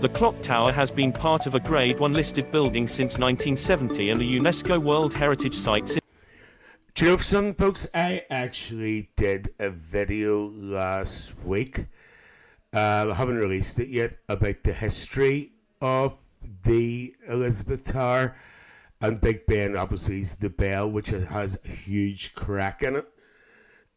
The clock tower has been part of a Grade 1 listed building since 1970 and the UNESCO World Heritage Site. Do you know something, folks? I actually did a video last week. I haven't released it yet about the history of the Elizabeth Tower and Big Ben. Obviously, is the bell, which has a huge crack in it.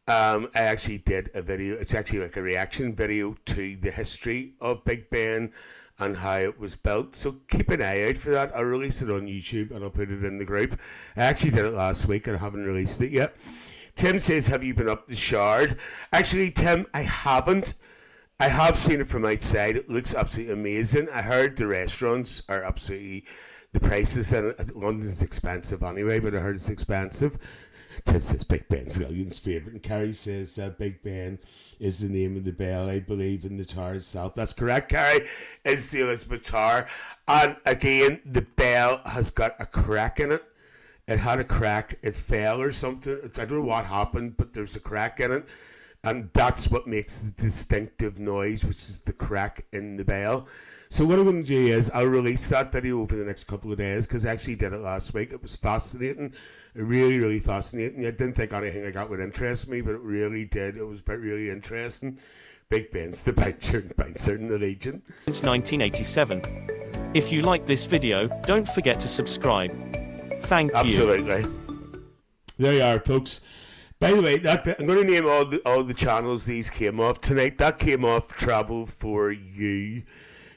I actually did a video. It's actually like a reaction video to the history of Big Ben and how it was built. So keep an eye out for that. I'll release it on YouTube and I'll put it in the group. I actually did it last week and I haven't released it yet. Tim says, have you been up the Shard? Actually, Tim, I haven't. I have seen it from outside. It looks absolutely amazing. I heard the restaurants are absolutely, the prices in it. London's expensive anyway, but I heard it's expensive. Tim says Big Ben's Lillian's favourite. And Carrie says Big Ben is the name of the bell, I believe, in the tower itself. That's correct, Carrie. It's the Elizabeth Tower. And again, the bell has got a crack in it. It had a crack. It fell or something. I don't know what happened, but there's a crack in it. And that's what makes the distinctive noise, which is the crack in the bell. So what I'm going to do is I'll release that video over the next couple of days because I actually did it last week. It was fascinating. Really, really fascinating. I didn't think anything like that would interest me, but it really did. It was really interesting. Big Ben's the bouncer in the Legion. Since 1987. If you like this video, don't forget to subscribe. Thank you. Absolutely. There you are, folks. By the way, I'm going to name all the channels these came off tonight. That came off Travel for You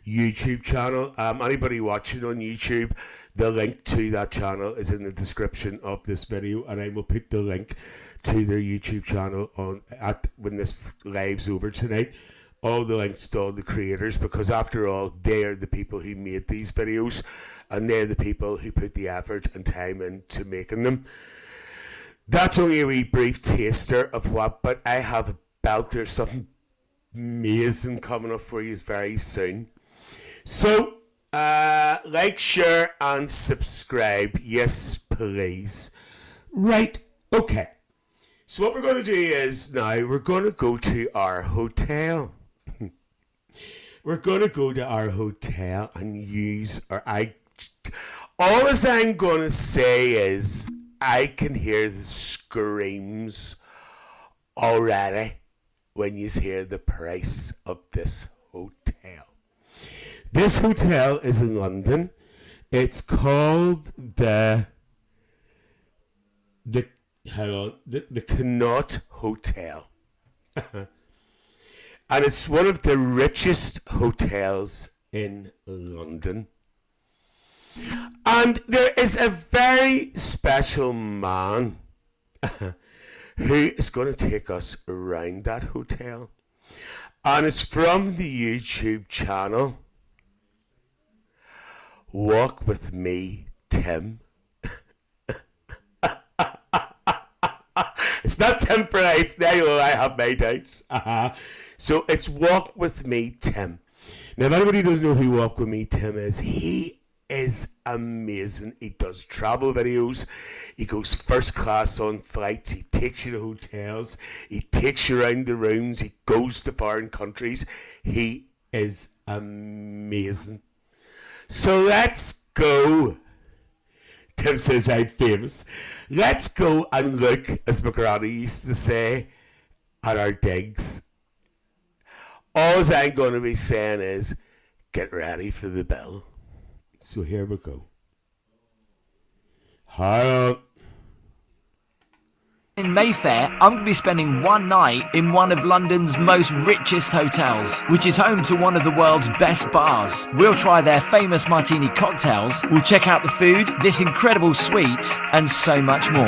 YouTube channel. Anybody watching on YouTube, the link to that channel is in the description of this video, and I will put the link to their YouTube channel when this live's over tonight all the links to all the creators, because after all, they are the people who made these videos, and they're the people who put the effort and time into making them. That's only a wee brief taster of what, but I have a belter, something amazing coming up for you very soon. So, like, share, and subscribe. Yes, please. Right, okay. So what we're going to do is now we're going to go to our hotel. We're going to go to our hotel and use all I'm going to say is I can hear the screams already when you hear the price of this hotel. This hotel is in London. It's called the Connaught Hotel. And it's one of the richest hotels in London. And there is a very special man who is going to take us around that hotel. And it's from the YouTube channel Walk With Me, Tim. It's not Tim for life. There you go, I have my doubts. So it's Walk With Me, Tim. Now, if anybody doesn't know who Walk With Me, Tim is, he is amazing. He does travel videos. He goes first class on flights. He takes you to hotels. He takes you around the rooms. He goes to foreign countries. He is amazing. So let's go. Tim says I'm famous. Let's go and look, as my granny used to say, at our digs. All I'm going to be saying is, get ready for the bill. So here we go. Hello. In Mayfair, I'm going to be spending one night in one of London's most richest hotels, which is home to one of the world's best bars. We'll try their famous martini cocktails, we'll check out the food, this incredible suite, and so much more.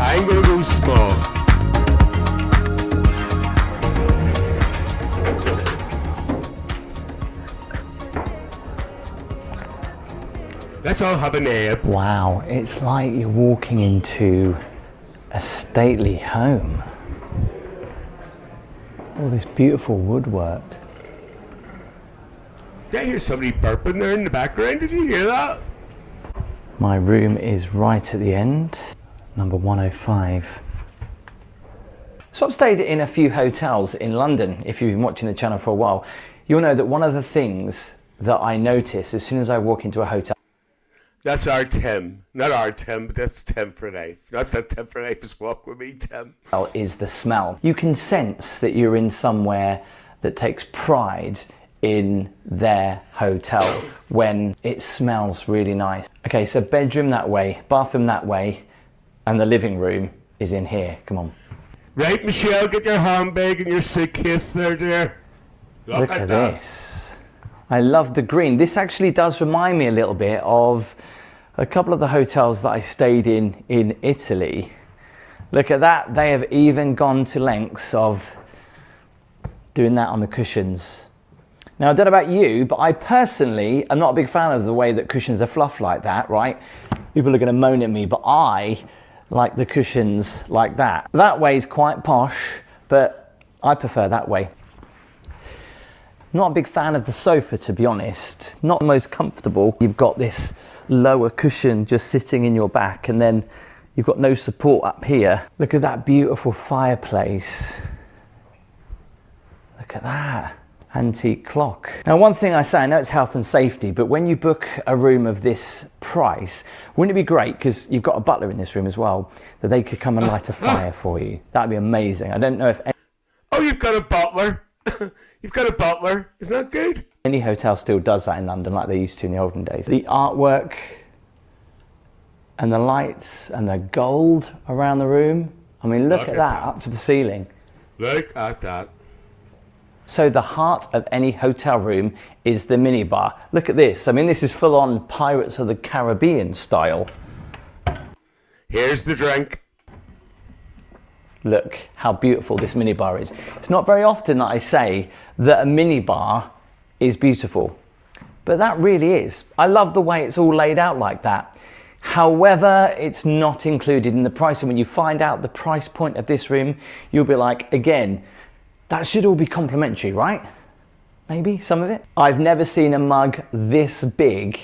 I'm going to go small. Let's all have a nap. Wow, it's like you're walking into a stately home. All this beautiful woodwork. Did I hear somebody burping there in the background? Did you hear that? My room is right at the end, number 105. So I've stayed in a few hotels in London. If you've been watching the channel for a while, you'll know that one of the things that I notice as soon as I walk into a hotel, That's our Tim. Not our Tim, but that's Tim for life. That's not Tim for life, it's Walk With Me, Tim. is the smell. You can sense that you're in somewhere that takes pride in their hotel when it smells really nice. Okay, so bedroom that way, bathroom that way, and the living room is in here. Come on. Right, Michelle, get your handbag and your suitcase there, dear. Look at this. I love the green. This actually does remind me a little bit of a couple of the hotels that I stayed in Italy. Look at that. They have even gone to lengths of doing that on the cushions. Now, I don't know about you, but I personally am not a big fan of the way that cushions are fluffed like that, right? People are going to moan at me, but I like the cushions like that. That way is quite posh, but I prefer that way. Not a big fan of the sofa, to be honest. Not the most comfortable. You've got this lower cushion just sitting in your back, and then you've got no support up here. Look at that beautiful fireplace. Look at that. Antique clock. Now, one thing I say, I know it's health and safety, but when you book a room of this price, wouldn't it be great, because you've got a butler in this room as well, that they could come and light a fire for you? That'd be amazing. I don't know if Oh, you've got a butler. You've got a butler. Isn't that good? any hotel still does that in London like they used to in the olden days. The artwork and the lights and the gold around the room. I mean, look at that, up to the ceiling. Look at that. So the heart of any hotel room is the minibar. Look at this. I mean, this is full on Pirates of the Caribbean style. Here's the drink. Look how beautiful this minibar is. It's not very often that I say that a minibar is beautiful, but that really is. I love the way it's all laid out like that. However, it's not included in the price, and when you find out the price point of this room, you'll be like, again, that should all be complimentary, right? Maybe some of it. I've never seen a mug this big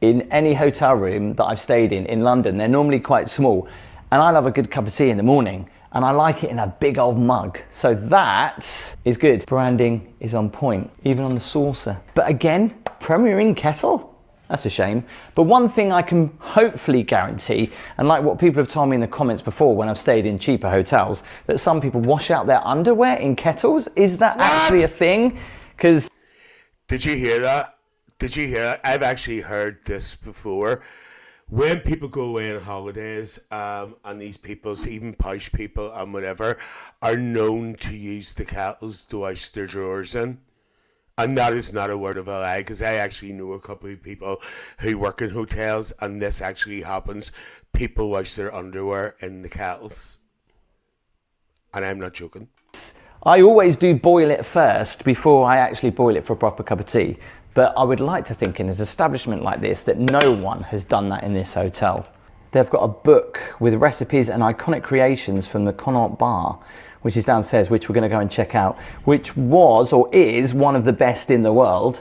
in any hotel room that I've stayed in London. They're normally quite small, and I love a good cup of tea in the morning, and I like it in a big old mug. So that is good. Branding is on point, even on the saucer. But again, Premier Inn kettle? That's a shame. But one thing I can hopefully guarantee, and like what people have told me in the comments before when I've stayed in cheaper hotels, that some people wash out their underwear in kettles. Is that actually a thing? Because... Did you hear that? Did you hear that? I've actually heard this before. When people go away on holidays, and these people, even posh people and whatever, are known to use the kettles to wash their drawers in. And that is not a word of a lie, because I actually know a couple of people who work in hotels, and this actually happens. People wash their underwear in the kettles. And I'm not joking. I always do boil it first before I actually boil it for a proper cup of tea. But I would like to think in an establishment like this that no one has done that in this hotel. They've got a book with recipes and iconic creations from the Connaught Bar, which is downstairs, which we're going to go and check out, which was or is one of the best in the world.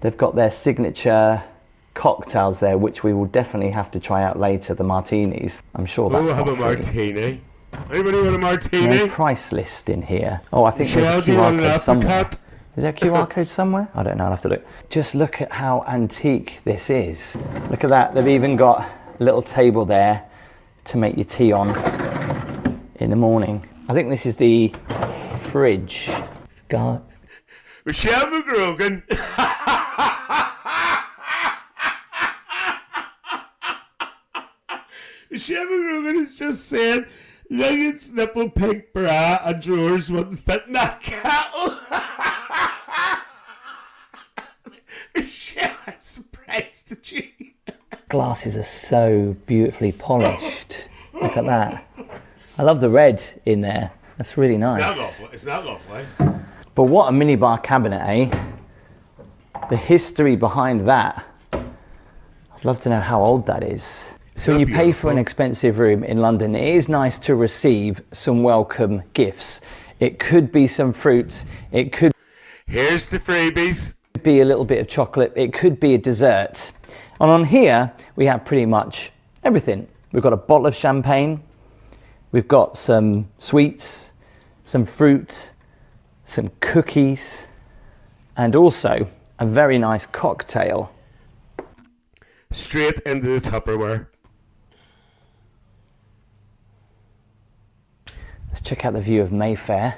They've got their signature cocktails there, which we will definitely have to try out later, the martinis. I'm sure that's we'll have a free. Martini. Anybody want a martini? No price list in here. Oh, I think Michelle, there's a QR code somewhere. apricot? Is there a QR code somewhere? I don't know, I'll have to look. Just look at how antique this is. Look at that, they've even got a little table there to make your tea on in the morning. I think this is the fridge. God. Michelle McGrogan. Michelle McGrogan is just saying, Liggins, nipple, pink bra and drawers wouldn't fit in that kettle. Michelle, I'm surprised at you. Glasses are so beautifully polished. Look at that. I love the red in there. That's really nice. It's not lovely. But what a minibar cabinet, eh? The history behind that. I'd love to know how old that is. So when you pay for an expensive room in London, it is nice to receive some welcome gifts. It could be some fruits. It could Here's the freebies. be a little bit of chocolate. It could be a dessert. And on here, we have pretty much everything. We've got a bottle of champagne. We've got some sweets, some fruit, some cookies, and also a very nice cocktail. Straight into the Tupperware. Let's check out the view of Mayfair.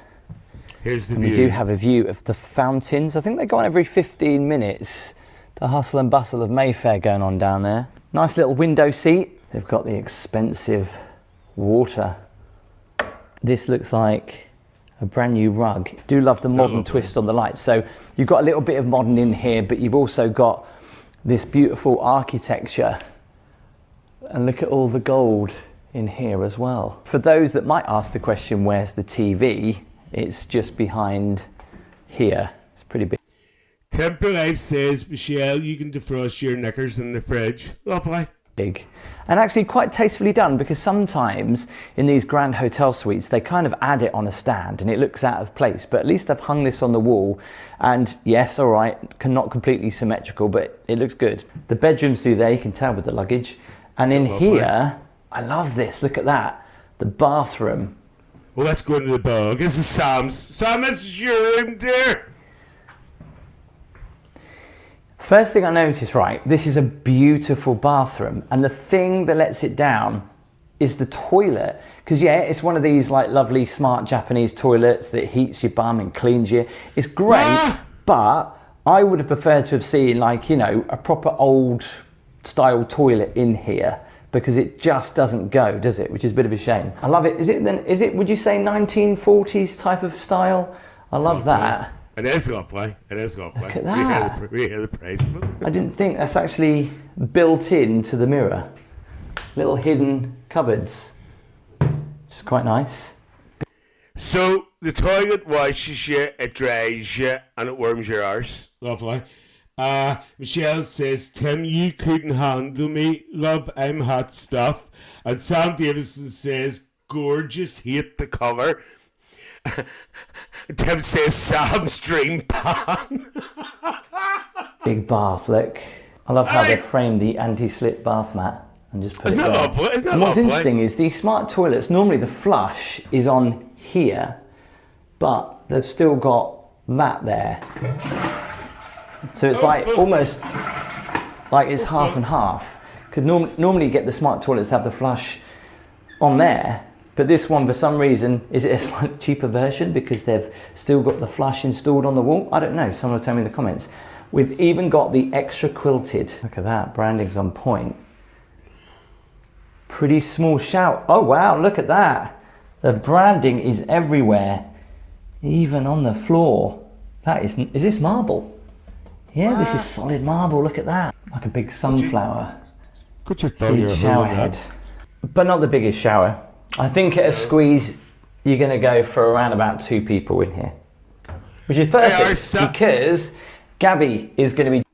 Here's the And view. we do have a view of the fountains. I think they go on every 15 minutes. The hustle and bustle of Mayfair going on down there. Nice little window seat. They've got the expensive water. This looks like a brand new rug. Do love the modern twist on the lights. So you've got a little bit of modern in here, but you've also got this beautiful architecture. And look at all the gold in here as well. For those that might ask the question, where's the TV? It's just behind here. It's pretty big. Temple Life says, Michelle, you can defrost your knickers in the fridge. Lovely. Big. And actually quite tastefully done, because sometimes in these grand hotel suites they kind of add it on a stand and it looks out of place, but at least I've hung this on the wall, and yes, all right, not completely symmetrical, but it looks good. The bedrooms through there, you can tell with the luggage. And in here, I love this, look at that, the bathroom. Well, let's go into the bog. This is Sam's. Sam, this is your room, dear. First thing I noticed, right, this is a beautiful bathroom, and the thing that lets it down is the toilet. Because yeah, it's one of these like lovely smart Japanese toilets that heats your bum and cleans you. It's great, but I would have preferred to have seen, like, you know, a proper old style toilet in here, because it just doesn't go, does it? Which is a bit of a shame. I love it. Is it, would you say 1940s type of style? I love that. It is lovely. It is lovely. Look at that. We hear the price of it. I didn't think that's actually built into the mirror. Little hidden cupboards. Which is quite nice. So the toilet washes you, it dries you, and it warms your arse. Lovely. Michelle says, Tim, you couldn't handle me. Love, I'm hot stuff. And Sam Davison says, gorgeous, hate the colour. Tim says, Sam's dream pan. Big bath, look. I love how they've framed the anti-slip bath mat and just put it there. And what's interesting is these smart toilets, normally the flush is on here, but they've still got that there. So it's like almost like it's half and half. Because normally you get the smart toilets have the flush on there, but this one for some reason, is it a slightly cheaper version because they've still got the flush installed on the wall? I don't know, someone will tell me in the comments. We've even got the extra quilted. Look at that, branding's on point. Pretty small shout. Oh wow, look at that. The branding is everywhere, even on the floor. That is this marble? Yeah, wow. This is solid marble, look at that. Like a big sunflower. Could you throw your shower head. But not the biggest shower. I think at a squeeze, you're gonna go for around about 2 people in here. Which is perfect, because Gabby is gonna be...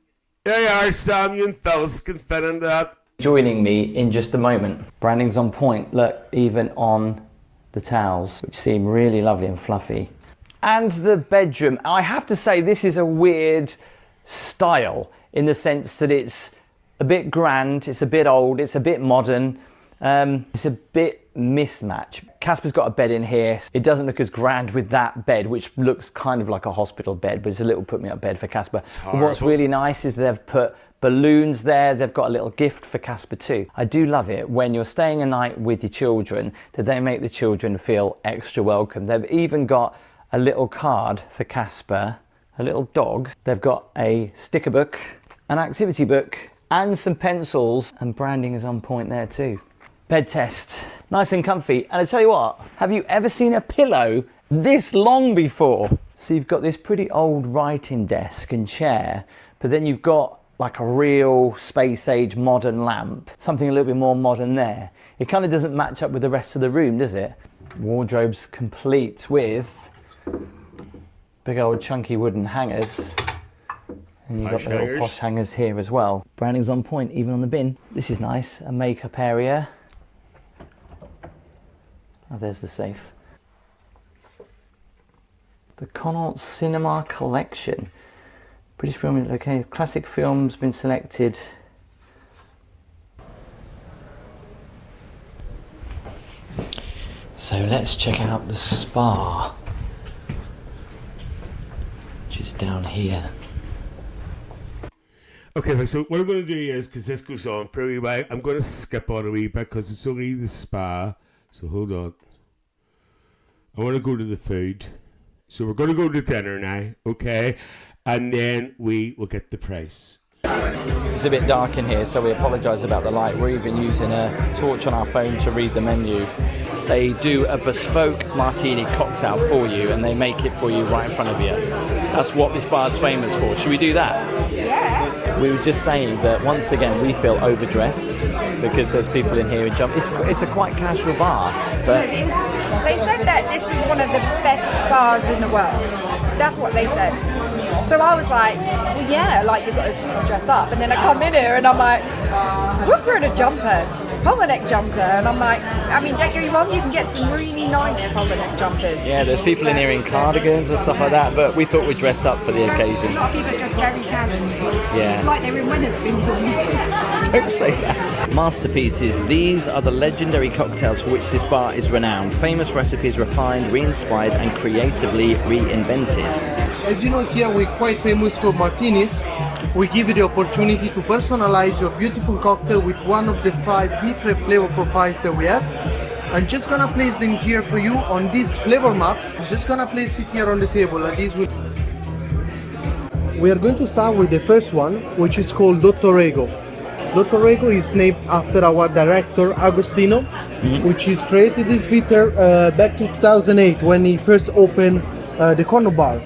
There you are, Sam, you and fellas can fit into that. Joining me in just a moment. Branding's on point, look, even on the towels, which seem really lovely and fluffy. And the bedroom, I have to say this is a weird style in the sense that it's a bit grand, it's a bit old, it's a bit modern, it's a bit mismatched. Casper's got a bed in here. It doesn't look as grand with that bed, which looks kind of like a hospital bed, but it's a little put-me-up bed for Casper. But what's really nice is they've put balloons there, they've got a little gift for Casper too. I do love it when you're staying a night with your children that they make the children feel extra welcome. They've even got a little card for Casper, a little dog. They've got a sticker book, an activity book, and some pencils, and branding is on point there too. Bed test, nice and comfy. And I tell you what, have you ever seen a pillow this long before? So you've got this pretty old writing desk and chair, but then you've got like a real space age modern lamp, something a little bit more modern there. It kind of doesn't match up with the rest of the room, does it? Wardrobe's complete with big old chunky wooden hangers. And you've got the little posh hangers here as well. Branding's on point, even on the bin. This is nice, a makeup area. Oh, there's the safe. The Connaught Cinema Collection. British film, okay, classic films been selected. So let's check out the spa, which is down here. Okay, so what I'm going to do is, because this goes on for a wee while, I'm going to skip on a wee bit because it's only the spa. So hold on. I want to go to the food. So we're going to go to dinner now, okay? And then we will get the price. It's a bit dark in here, so we apologise about the light. We're even using a torch on our phone to read the menu. They do a bespoke martini cocktail for you, and they make it for you right in front of you. That's what this bar is famous for. Should we do that? Yeah. We were just saying that once again we feel overdressed because there's people in here who jump. It's a quite casual bar, but they said that this was one of the best bars in the world. That's what they said. So I was like, well, yeah, like you've got to dress up. And then I come in here and I'm like, who's wearing a jumper? Collar neck jumper. And I'm like, I mean, don't get me wrong, you can get some really nice collar neck jumpers. Yeah, there's people in here in cardigans and stuff like that, but we thought we'd dress up for the occasion. A lot of people are just very casual. Yeah. Like they're in Wetherspoons. Don't say that. Masterpieces. These are the legendary cocktails for which this bar is renowned. Famous recipes refined, re-inspired and creatively reinvented. As you know, here we're quite famous for martinis. We give you the opportunity to personalize your beautiful cocktail with one of the 5 different flavor profiles that we have. I'm just gonna place them here for you on these flavor maps. I'm just gonna place it here on the table, and this will... We are going to start with the first one, which is called Dottor Ego. Dottor Ego is named after our director Agostino, which is created this bitter back to 2008 when he first opened the Connaught bar.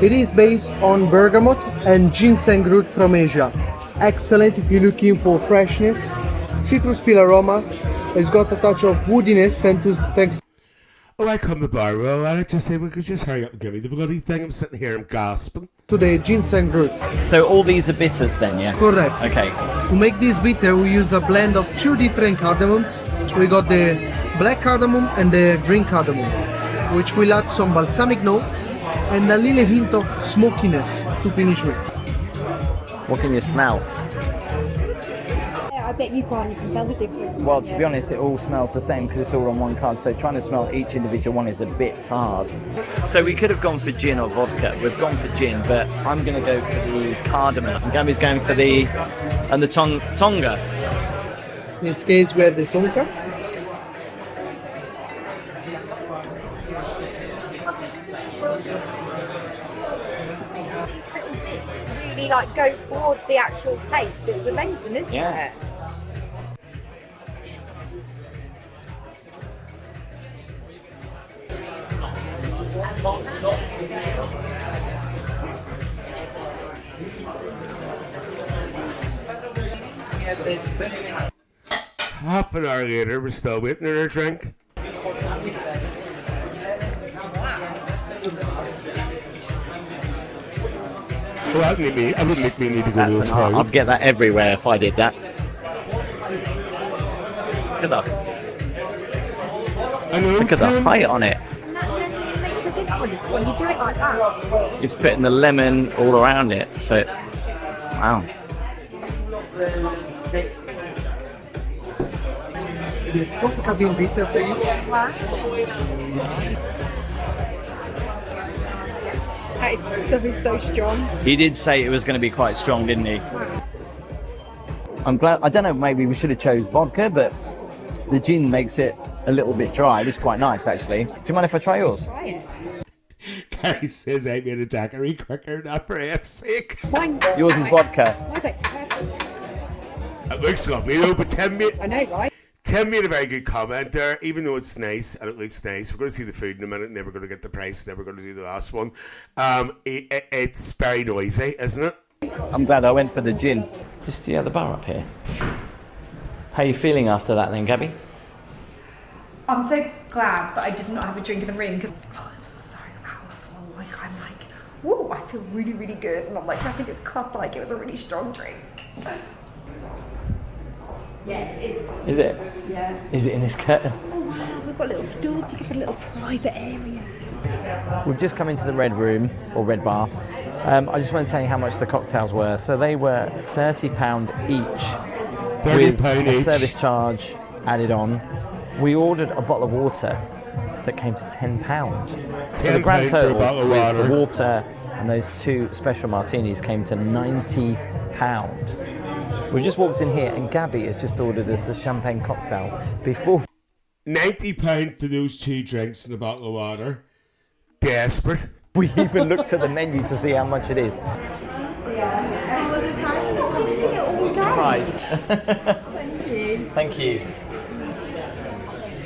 It is based on bergamot and ginseng root from Asia. Excellent if you're looking for freshness, citrus peel aroma. It's got a touch of woodiness thanks. Oh, I come to bar, well, I just say, we could just hurry up and give me the bloody thing. I'm sitting here, I'm gasping. To the ginseng root. So all these are bitters then, yeah? Correct. Okay. To make this bitter, we use a blend of 2 different cardamoms. We got the black cardamom and the green cardamom, which will add some balsamic notes and a little hint of smokiness to finish with. What can you smell? Yeah, I bet you can't even tell the difference. Well, to be honest, it all smells the same because it's all on one card, so trying to smell each individual one is a bit hard. So we could have gone for gin or vodka. We've gone for gin, but I'm going to go for the cardamom. And Gabby's going for the tonga. In this case, we have the tonka. Really like go towards the actual taste. It's amazing, isn't it? Half an hour later, we're still waiting on our drink. Well, that would make me need to go to the toilet. I'd get that everywhere if I did that. Look at that. I know, Look at the Tim. height on it. And that makes a difference when you do it like that. It's putting the lemon all around it, so wow. The tonka being bitter for you. That is so strong. He did say it was going to be quite strong, didn't he? I'm glad. I don't know. Maybe we should have chose vodka, but the gin makes it a little bit dry. It's quite nice, actually. Do you mind if I try yours? Try it. Gary says I made a daiquiri quicker, not for F's sake. Mine, Yours is vodka. Mine's like perfect. It looks lovely, though, but Tim made Right? a very good comment there. Even though it's nice and it looks nice, we're going to see the food in a minute, and then we're going to get the price, and then we're going to do the last one. It's very noisy, isn't it? I'm glad I went for the gin. Just the other bar up here. How are you feeling after that then, Gabby? I'm so glad that I did not have a drink in the room because it was so powerful. Like I'm like, whoa, I feel really, really good. And I'm like, I think it's classed like it was a really strong drink. Yeah, it is. Is it? Yeah. Is it in this curtain? Oh wow, we've got little stools. You can put a little private area. We've just come into the red room, or red bar. I just want to tell you how much the cocktails were. So they were £30 each. With £30 a each. service charge added on. We ordered a bottle of water that came to £10. So the grand £10 for a total bottle of with water. the water and those 2 special martinis came to £90. We just walked in here and Gabby has just ordered us a champagne cocktail before. £90 for those 2 drinks and a bottle of water. Desperate. We even looked at the menu to see how much it is. Surprised. Thank you. Thank you.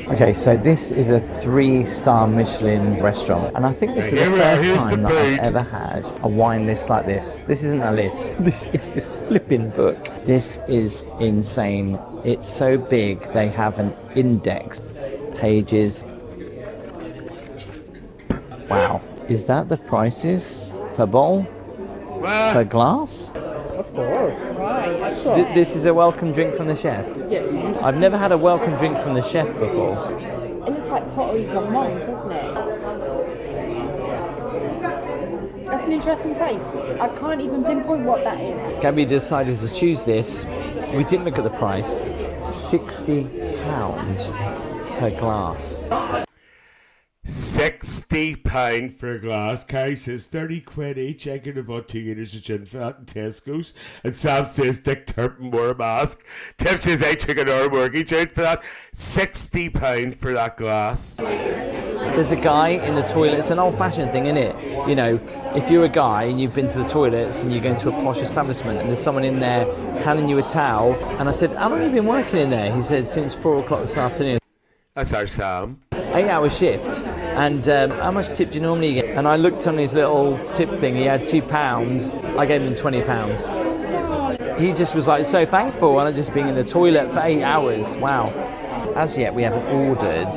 Okay, so this is a 3-star Michelin restaurant, and I think this is the first time that I've ever had a wine list like this. This isn't a list. This is this flipping book. This is insane. It's so big. They have an index, pages. Wow. Is that the prices per bowl? Per glass? Of course. Right. This is a welcome drink from the chef? Yes. I've never had a welcome drink from the chef before. It looks like pottery from mine, doesn't it? That's an interesting taste. I can't even pinpoint what that is. Gabby decided to choose this. We didn't look at the price. £60 per glass. £60 for a glass. Carrie says 30 quid each. I could have bought 2 litres of gin for that in Tesco's. And Sam says Dick Turpin wore a mask. Tim says I took an hour mortgage out for that. £60 for that glass. There's a guy in the toilet. It's an old-fashioned thing, isn't it? You know, if you're a guy and you've been to the toilets and you're going to a posh establishment and there's someone in there handing you a towel, and I said, how long have you been working in there? He said, since 4 o'clock this afternoon. That's our Sam. 8-hour shift. And how much tip do you normally get? And I looked on his little tip thing, he had £2. I gave him £20. He just was like so thankful, and I just being in the toilet for 8 hours. Wow. As yet we haven't ordered,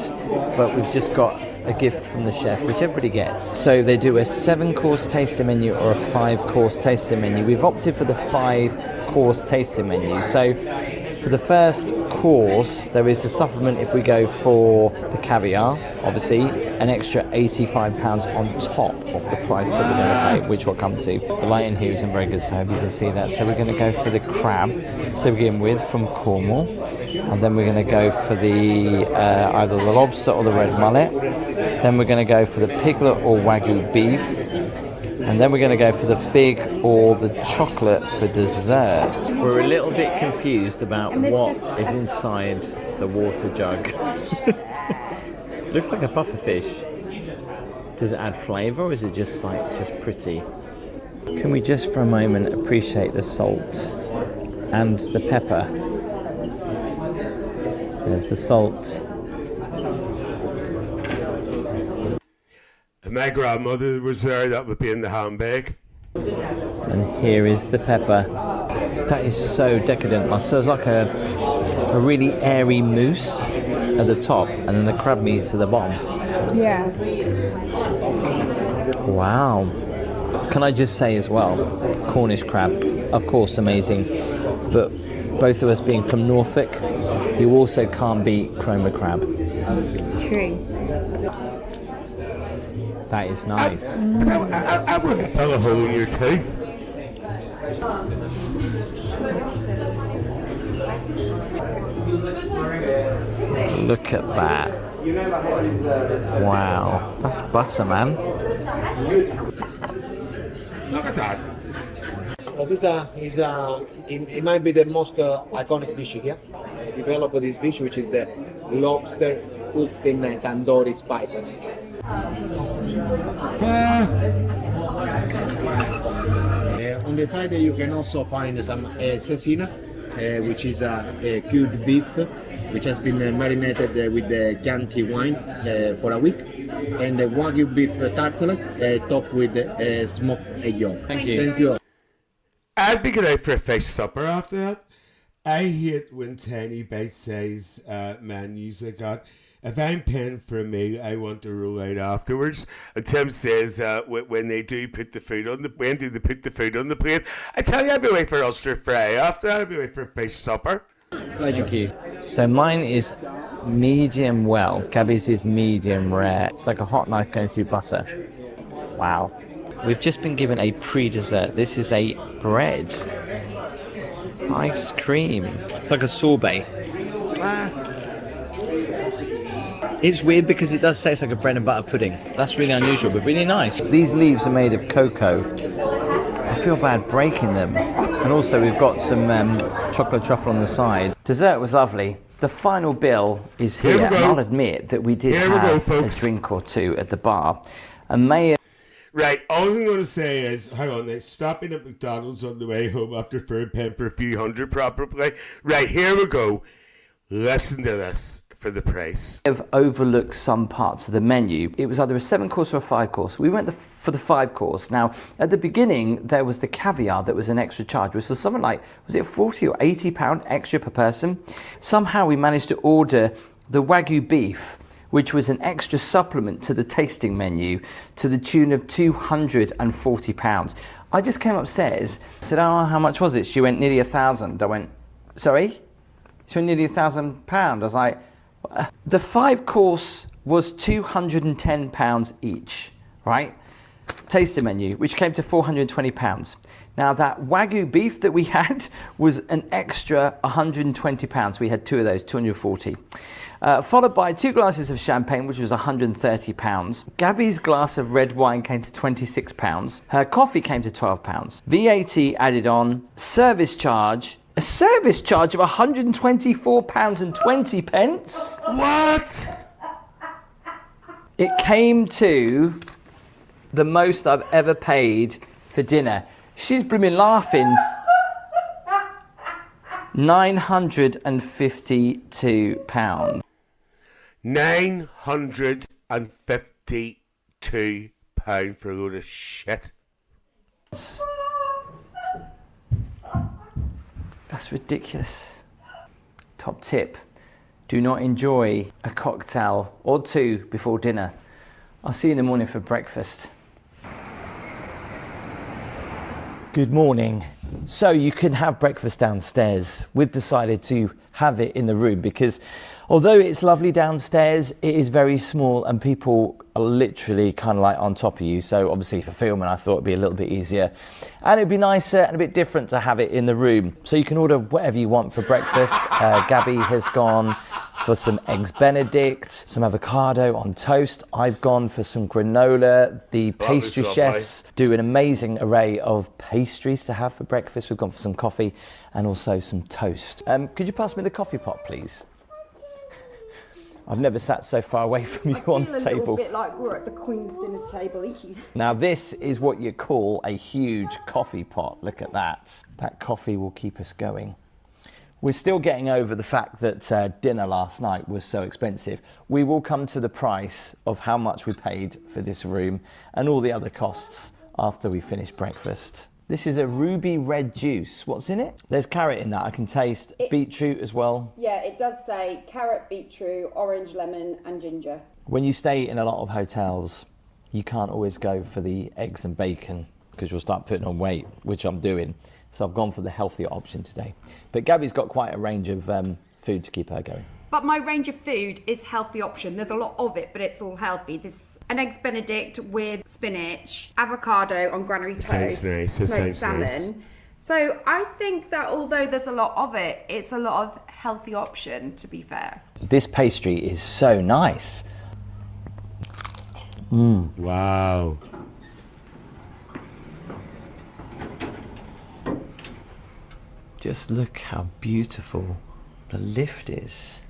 but we've just got a gift from the chef, which everybody gets. So they do a 7-course tasting menu or a 5-course tasting menu. We've opted for the 5-course tasting menu. So for the first course, there is a supplement if we go for the caviar, obviously, an extra £85 on top of the price that we're going to pay, which we'll come to. The lighting here isn't very good, so I hope you can see that. So we're going to go for the crab to begin with from Cornwall, and then we're going to go for the either the lobster or the red mullet. Then we're going to go for the piglet or wagyu beef. And then we're going to go for the fig or the chocolate for dessert. We're a little bit confused about what is inside the water jug. Looks like a pufferfish. Does it add flavour, or is it just pretty? Can we just for a moment appreciate the salt and the pepper? There's the salt. If my grandmother was there, that would be in the handbag. And here is the pepper. That is so decadent. So it's like a really airy mousse at the top, and then the crab meats at the bottom. Yeah. Wow. Can I just say as well, Cornish crab, of course, amazing. But both of us being from Norfolk, you also can't beat chroma crab. True. That is nice. I wouldn't fill a hole in your tooth. Look at that. Wow. That's butter, man. Look at that. Well, this it might be the most iconic dish here. Developed this dish, which is the lobster cooked in tandoori spices. On the side you can also find some cecina, which is a cured beef, which has been marinated with the Chianti wine for a week, and the wagyu beef tartlet topped with smoked egg yolk. Thank you. Thank you. I'd be going out for a fish supper after that. I hate when tiny bite-sized menus like that. If I'm paying for a meal, I want to roll out afterwards. And Tim says when they do put the food on the when do they put the food on the plate? I tell you, I'll be away for oyster fry after. I'll be away for a fish supper. Thank you. So mine is medium well. Gabby's is medium rare. It's like a hot knife going through butter. Wow. We've just been given a pre-dessert. This is a bread. Ice cream. It's like a sorbet. It's weird because it does taste like a bread and butter pudding. That's really unusual, but really nice. These leaves are made of cocoa. I feel bad breaking them. And also we've got some chocolate truffle on the side. Dessert was lovely. The final bill is here. And I'll admit that we did have a drink or two at the bar. And Right, all I'm going to say is, hang on, they're stopping at McDonald's on the way home after paying for a few hundred probably. Right, here we go. Listen to this for the price. I've overlooked some parts of the menu. It was either a 7-course or a 5-course. We went for the 5-course. Now, at the beginning, there was the caviar that was an extra charge, which was something like, was it £40 or £80 extra per person? Somehow we managed to order the Wagyu beef, which was an extra supplement to the tasting menu, to the tune of £240. I just came upstairs, said, oh, how much was it? She went, nearly £1,000. I went, sorry? She went, nearly £1,000. I was like, the 5-course was £210 each, right? Tasting menu, which came to £420. Now that Wagyu beef that we had was an extra £120. We had 2 of those, 240. Followed by 2 glasses of champagne, which was £130. Gabby's glass of red wine came to £26. Her coffee came to £12. VAT added on, service charge, a service charge of £124.20. What? It came to the most I've ever paid for dinner. She's blooming laughing. £952. £952. £22 for a load of shit. That's ridiculous. Top tip, do not enjoy a cocktail or two before dinner. I'll see you in the morning for breakfast. Good morning. So you can have breakfast downstairs. We've decided to have it in the room because although it's lovely downstairs, it is very small and people are literally kind of like on top of you. So obviously for filming, I thought it'd be a little bit easier and it'd be nicer and a bit different to have it in the room. So you can order whatever you want for breakfast. Gabby has gone for some eggs Benedict, some avocado on toast. I've gone for some granola. The pastry chefs do an amazing array of pastries to have for breakfast. We've gone for some coffee and also some toast. Could you pass me the coffee pot, please? I've never sat so far away from you on the table. I feel a little bit like we're at the Queen's dinner table. Now this is what you call a huge coffee pot. Look at that. That coffee will keep us going. We're still getting over the fact that dinner last night was so expensive. We will come to the price of how much we paid for this room and all the other costs after we finish breakfast. This is a ruby red juice. What's in it? There's carrot in that. I can taste beetroot as well. Yeah, it does say carrot, beetroot, orange, lemon and ginger. When you stay in a lot of hotels, you can't always go for the eggs and bacon because you'll start putting on weight, which I'm doing. So I've gone for the healthier option today. But Gabby's got quite a range of food to keep her going. But my range of food is healthy option. There's a lot of it, but it's all healthy. There's an eggs Benedict with spinach, avocado on granary toast, Sounds nice. smoked Sounds salmon. nice. So I think that although there's a lot of it, it's a lot of healthy option, to be fair. This pastry is so nice. Wow. Just look how beautiful the lift is.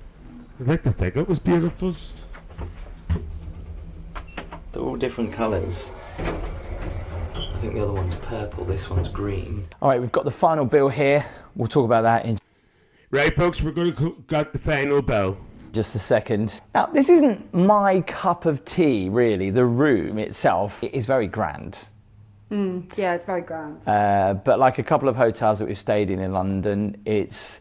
I'd like to think it was beautiful. They're all different colours. I think the other one's purple, this one's green. All right, we've got the final bill here. We'll talk about that in Right, folks, we're going to got the final bill. just a second. Now, this isn't my cup of tea, really. The room itself is very grand. Yeah, it's very grand. But like a couple of hotels that we've stayed in London, it's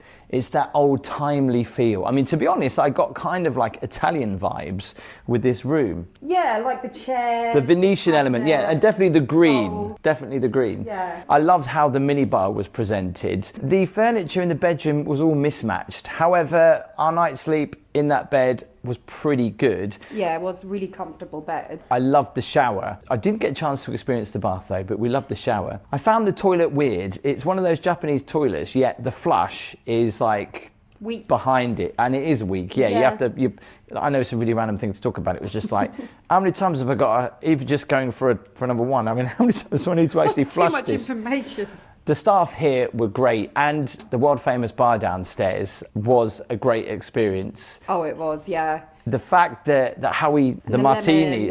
that old timely feel. I mean, to be honest, I got kind of like Italian vibes with this room. Yeah, like the chairs. The Venetian element, yeah, and definitely the green. Oh. Definitely the green. Yeah. I loved how the minibar was presented. The furniture in the bedroom was all mismatched. However, our night's sleep in that bed was pretty good. Yeah, it was really comfortable bed. I loved the shower. I didn't get a chance to experience the bath though, but we loved the shower. I found the toilet weird. It's one of those Japanese toilets, yet the flush is like Weak. behind it, and it is weak. Yeah, you Yeah. have to. I know it's a really random thing to talk about. It was just like, how many times have I got to, even just going for number one? I mean, how many times do I need to actually That's flush too much this? information. The staff here were great, and the world famous bar downstairs was a great experience. Oh, it was, yeah. The fact that how we the martini, lemon.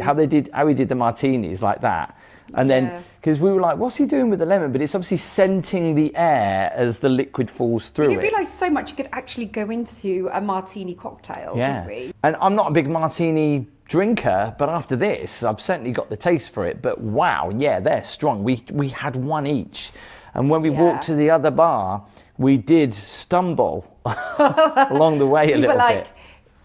how we did the martinis like that, and Yeah. then because we were like, what's he doing with the lemon? But it's obviously scenting the air as the liquid falls through We didn't it. realise so much you could actually go into a martini cocktail, Yeah, did we? and I'm not a big martini drinker, but after this, I've certainly got the taste for it. But wow, yeah, they're strong. We had one each, and when we walked to the other bar, we did stumble along the way a You little were like, bit.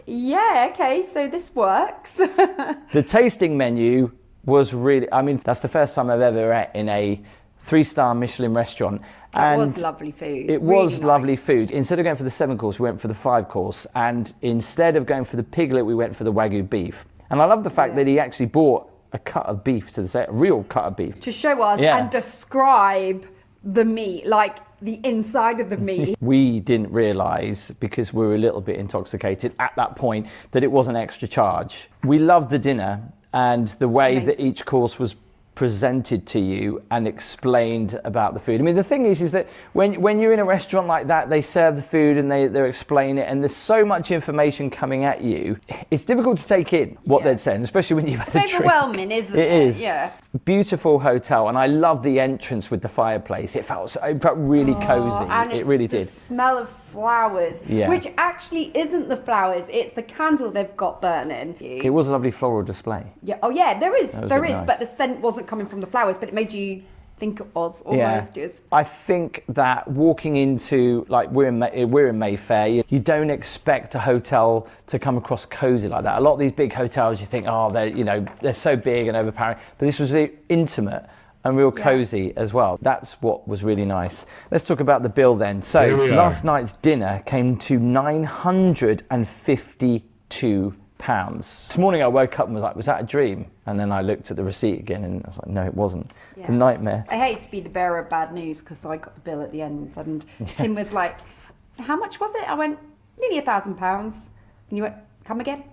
yeah, okay, so this works. The tasting menu was really, I mean, that's the first time I've ever ate in a 3-star Michelin restaurant. That and was lovely food. It Really was lovely nice. food. Instead of going for the 7-course, we went for the 5-course. And instead of going for the piglet, we went for the Wagyu beef. And I love the fact that he actually bought a cut of beef to the set, a real cut of beef. To show us Yeah. and describe the meat, like the inside of the meat. We didn't realise, because we were a little bit intoxicated at that point, that it was an extra charge. We loved the dinner and the way that each course was presented to you and explained about the food. I mean, the thing is that when you're in a restaurant like that, they serve the food and they explain it, and there's so much information coming at you. It's difficult to take in what they're saying, especially when you've had a It's drink. overwhelming, isn't it? It is. Yeah. Beautiful hotel, and I love the entrance with the fireplace. It felt really cozy. And It really the did. smell of flowers, Yeah. which actually isn't the flowers, it's the candle they've got burning. It was a lovely floral display. Yeah. Oh yeah, there is, was really nice. but the scent wasn't coming from the flowers, but it made you think it was almost just. I think that walking into, like, we're in Mayfair, you don't expect a hotel to come across cozy like that. A lot of these big hotels, you think, oh, they're so big and overpowering, but this was really intimate and real cozy as well. That's what was really nice. Let's talk about the bill then. So last night's dinner came to £952. This morning I woke up and was like, was that a dream? And then I looked at the receipt again and I was like, no, it wasn't. Yeah. The nightmare. I hate to be the bearer of bad news because I got the bill at the end and Tim was like, how much was it? I went, nearly £1,000. And you went, come again?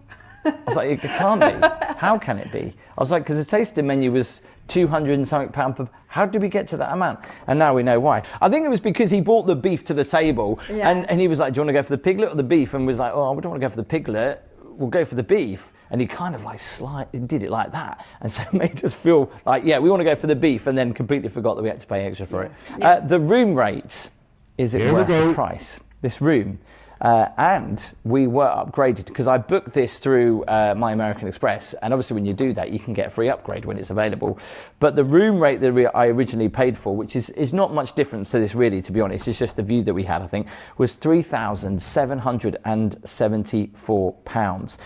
I was like, it can't be. How can it be? I was like, because the tasting menu was 200 and something pound. How did we get to that amount? And now we know why. I think it was because he brought the beef to the table and he was like, do you want to go for the piglet or the beef? And was like, oh, we don't want to go for the piglet. We'll go for the beef. And he kind of like did it like that. And so it made us feel like, yeah, we want to go for the beef, and then completely forgot that we had to pay extra for it. Yeah. The room rate, is it worth the price? This room. And we were upgraded because I booked this through My American Express, and obviously when you do that you can get a free upgrade when it's available. But the room rate that I originally paid for, which is not much difference to this really, to be honest, it's just the view that we had, I think, was £3,774.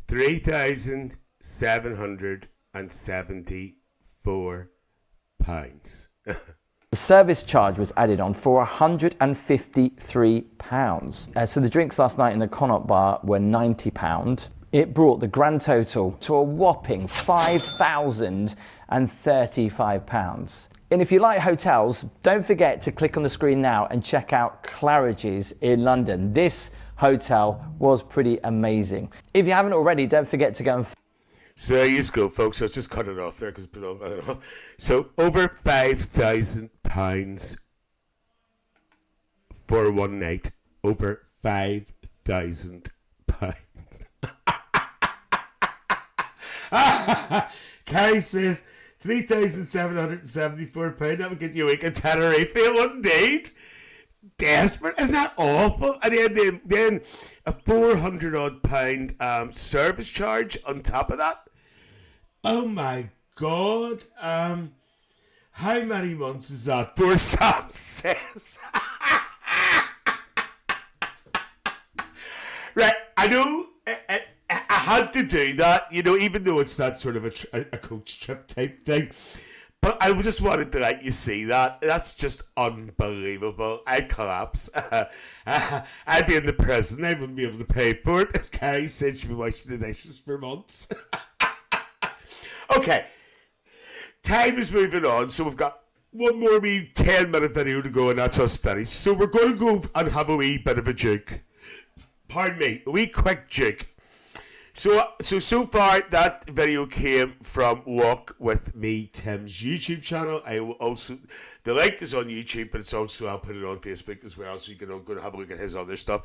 £3,774. The service charge was added on for £153. So the drinks last night in the Connaught bar were £90. It brought the grand total to a whopping £5,035. And if you like hotels, don't forget to click on the screen now and check out Claridge's in London. This hotel was pretty amazing. If you haven't already, don't forget to go and... So there you go, folks. Let's just cut it off there because so over £5,000 for one night. Over £5,000. Carrie says £3,774. That would get you a week in Tenerife, indeed. Desperate, isn't that awful? And then a £400 service charge on top of that. Oh my God! How many months is that for? Sam says. Right, I know. I had to do that, even though it's not sort of a coach trip type thing. But I just wanted to let you see that. That's just unbelievable. I'd collapse. I'd be in the prison. I wouldn't be able to pay for it. As Carrie said, she'd be washing the dishes for months. Okay. Time is moving on. So we've got one more wee 10-minute video to go, and that's us finished. So we're going to go and have a wee bit of a juke. Pardon me. A wee quick juke. So far that video came from Walk With Me Tim's YouTube channel. I will also, the link is on YouTube, but it's also, I'll put it on Facebook as well, so you can go and have a look at his other stuff.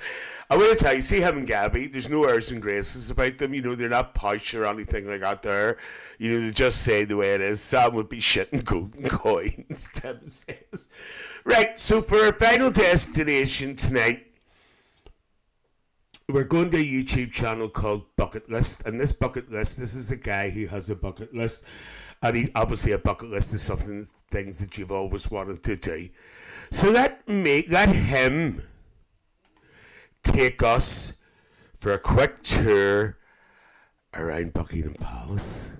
I want to tell you, see him and Gabby, there's no airs and graces about them, they're not posh or anything like that there. They just say the way it is. Sam would be shitting golden coins, Tim says. Right, so for our final destination tonight, we're going to a YouTube channel called Bucket List, and this bucket list, this is a guy who has a bucket list, and obviously a bucket list is things that you've always wanted to do. So let him take us for a quick tour around Buckingham Palace.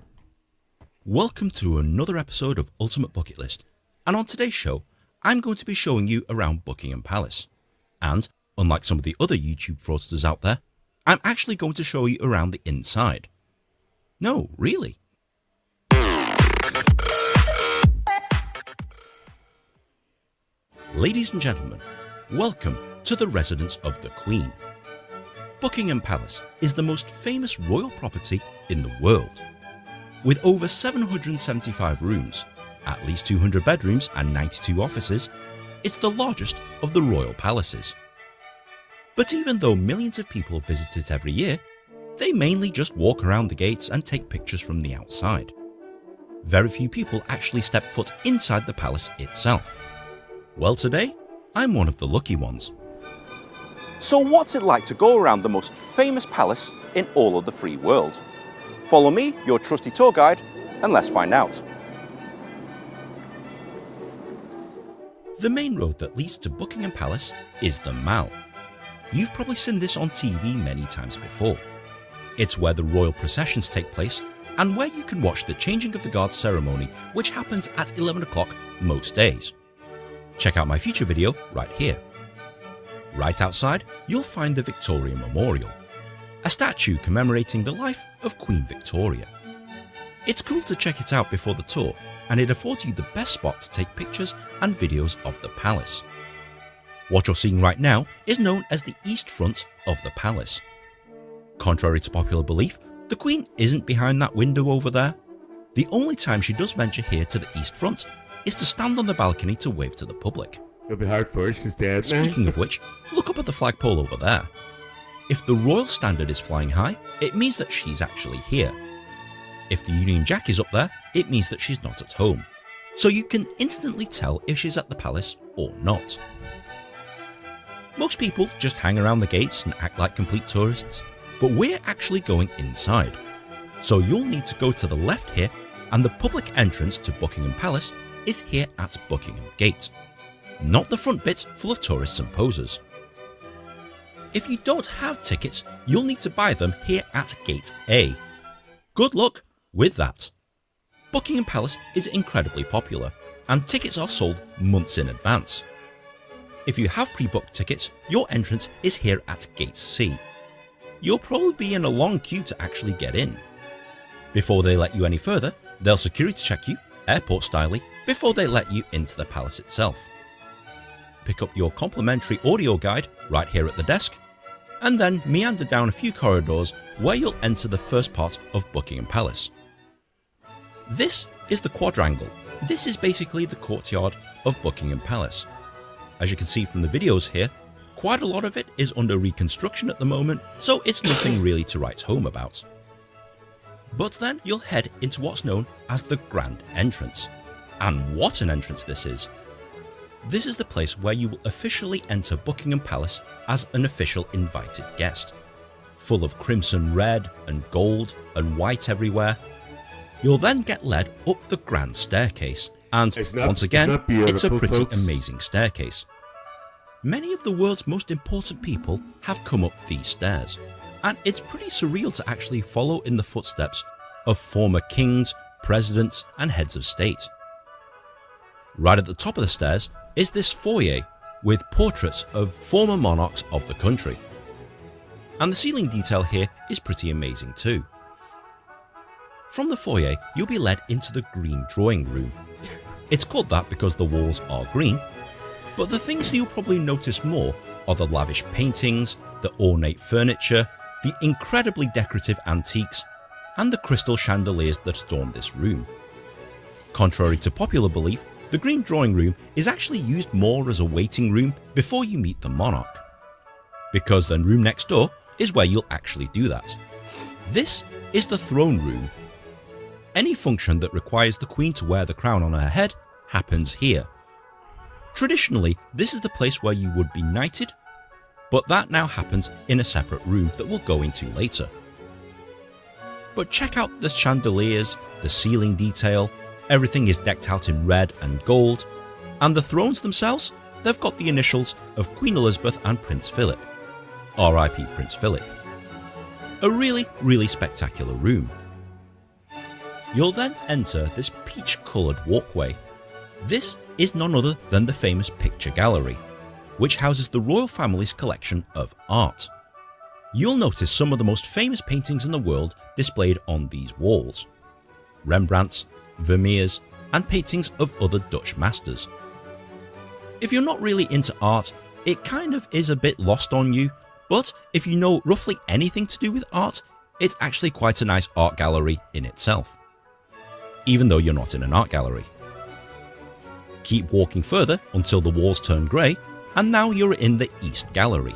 Welcome to another episode of Ultimate Bucket List, and on today's show, I'm going to be showing you around Buckingham Palace, and unlike some of the other YouTube fraudsters out there, I'm actually going to show you around the inside. No, really. Ladies and gentlemen, welcome to the residence of the Queen. Buckingham Palace is the most famous royal property in the world. With over 775 rooms, at least 200 bedrooms and 92 offices, it's the largest of the royal palaces. But even though millions of people visit it every year, they mainly just walk around the gates and take pictures from the outside. very few people actually step foot inside the palace itself. Well, today, I'm one of the lucky ones. So what's it like to go around the most famous palace in all of the free world? Follow me, your trusty tour guide, and let's find out. The main road that leads to Buckingham Palace is the Mall. You've probably seen this on TV many times before. It's where the royal processions take place and where you can watch the changing of the guard ceremony, which happens at 11 o'clock most days. Check out my future video right here. Right outside, you'll find the Victoria Memorial, a statue commemorating the life of Queen Victoria. It's cool to check it out before the tour, and it affords you the best spot to take pictures and videos of the palace. What you're seeing right now is known as the east front of the palace. Contrary to popular belief, the Queen isn't behind that window over there. The only time she does venture here to the east front is to stand on the balcony to wave to the public. It'll be hard for her, she's dead now. Speaking of which, look up at the flagpole over there. If the royal standard is flying high, it means that she's actually here. If the Union Jack is up there, it means that she's not at home. So you can instantly tell if she's at the palace or not. Most people just hang around the gates and act like complete tourists, but we're actually going inside. So you'll need to go to the left here, and the public entrance to Buckingham Palace is here at Buckingham Gate, not the front bit full of tourists and posers. If you don't have tickets, you'll need to buy them here at Gate A. Good luck with that. Buckingham Palace is incredibly popular, and tickets are sold months in advance. If you have pre-booked tickets, your entrance is here at Gate C. You'll probably be in a long queue to actually get in. Before they let you any further, they'll security check you, airport style, before they let you into the palace itself. Pick up your complimentary audio guide right here at the desk, and then meander down a few corridors where you'll enter the first part of Buckingham Palace. This is the quadrangle. This is basically the courtyard of Buckingham Palace. As you can see from the videos here, quite a lot of it is under reconstruction at the moment, so it's nothing really to write home about. But then you'll head into what's known as the Grand Entrance. And what an entrance this is! This is the place where you will officially enter Buckingham Palace as an official invited guest. Full of crimson red and gold and white everywhere. You'll then get led up the grand staircase, and once again, it's a pretty amazing staircase. Many of the world's most important people have come up these stairs, and it's pretty surreal to actually follow in the footsteps of former kings, presidents, and heads of state. Right at the top of the stairs is this foyer with portraits of former monarchs of the country. And the ceiling detail here is pretty amazing too. From the foyer, you'll be led into the green drawing room. It's called that because the walls are green, but the things that you'll probably notice more are the lavish paintings, the ornate furniture, the incredibly decorative antiques, and the crystal chandeliers that adorn this room. Contrary to popular belief, the green drawing room is actually used more as a waiting room before you meet the monarch, because the room next door is where you'll actually do that. This is the throne room. Any function that requires the Queen to wear the crown on her head happens here. Traditionally, this is the place where you would be knighted, but that now happens in a separate room that we'll go into later. But check out the chandeliers, the ceiling detail, everything is decked out in red and gold, and the thrones themselves, they've got the initials of Queen Elizabeth and Prince Philip. R.I.P. Prince Philip. A really spectacular room. You'll then enter this peach-coloured walkway. This is none other than the famous picture gallery, which houses the royal family's collection of art. You'll notice some of the most famous paintings in the world displayed on these walls. Rembrandt's, Vermeer's, and paintings of other Dutch masters. If you're not really into art, it kind of is a bit lost on you, but if you know roughly anything to do with art, it's actually quite a nice art gallery in itself. Even though you're not in an art gallery. Keep walking further until the walls turn grey, and now you're in the East Gallery.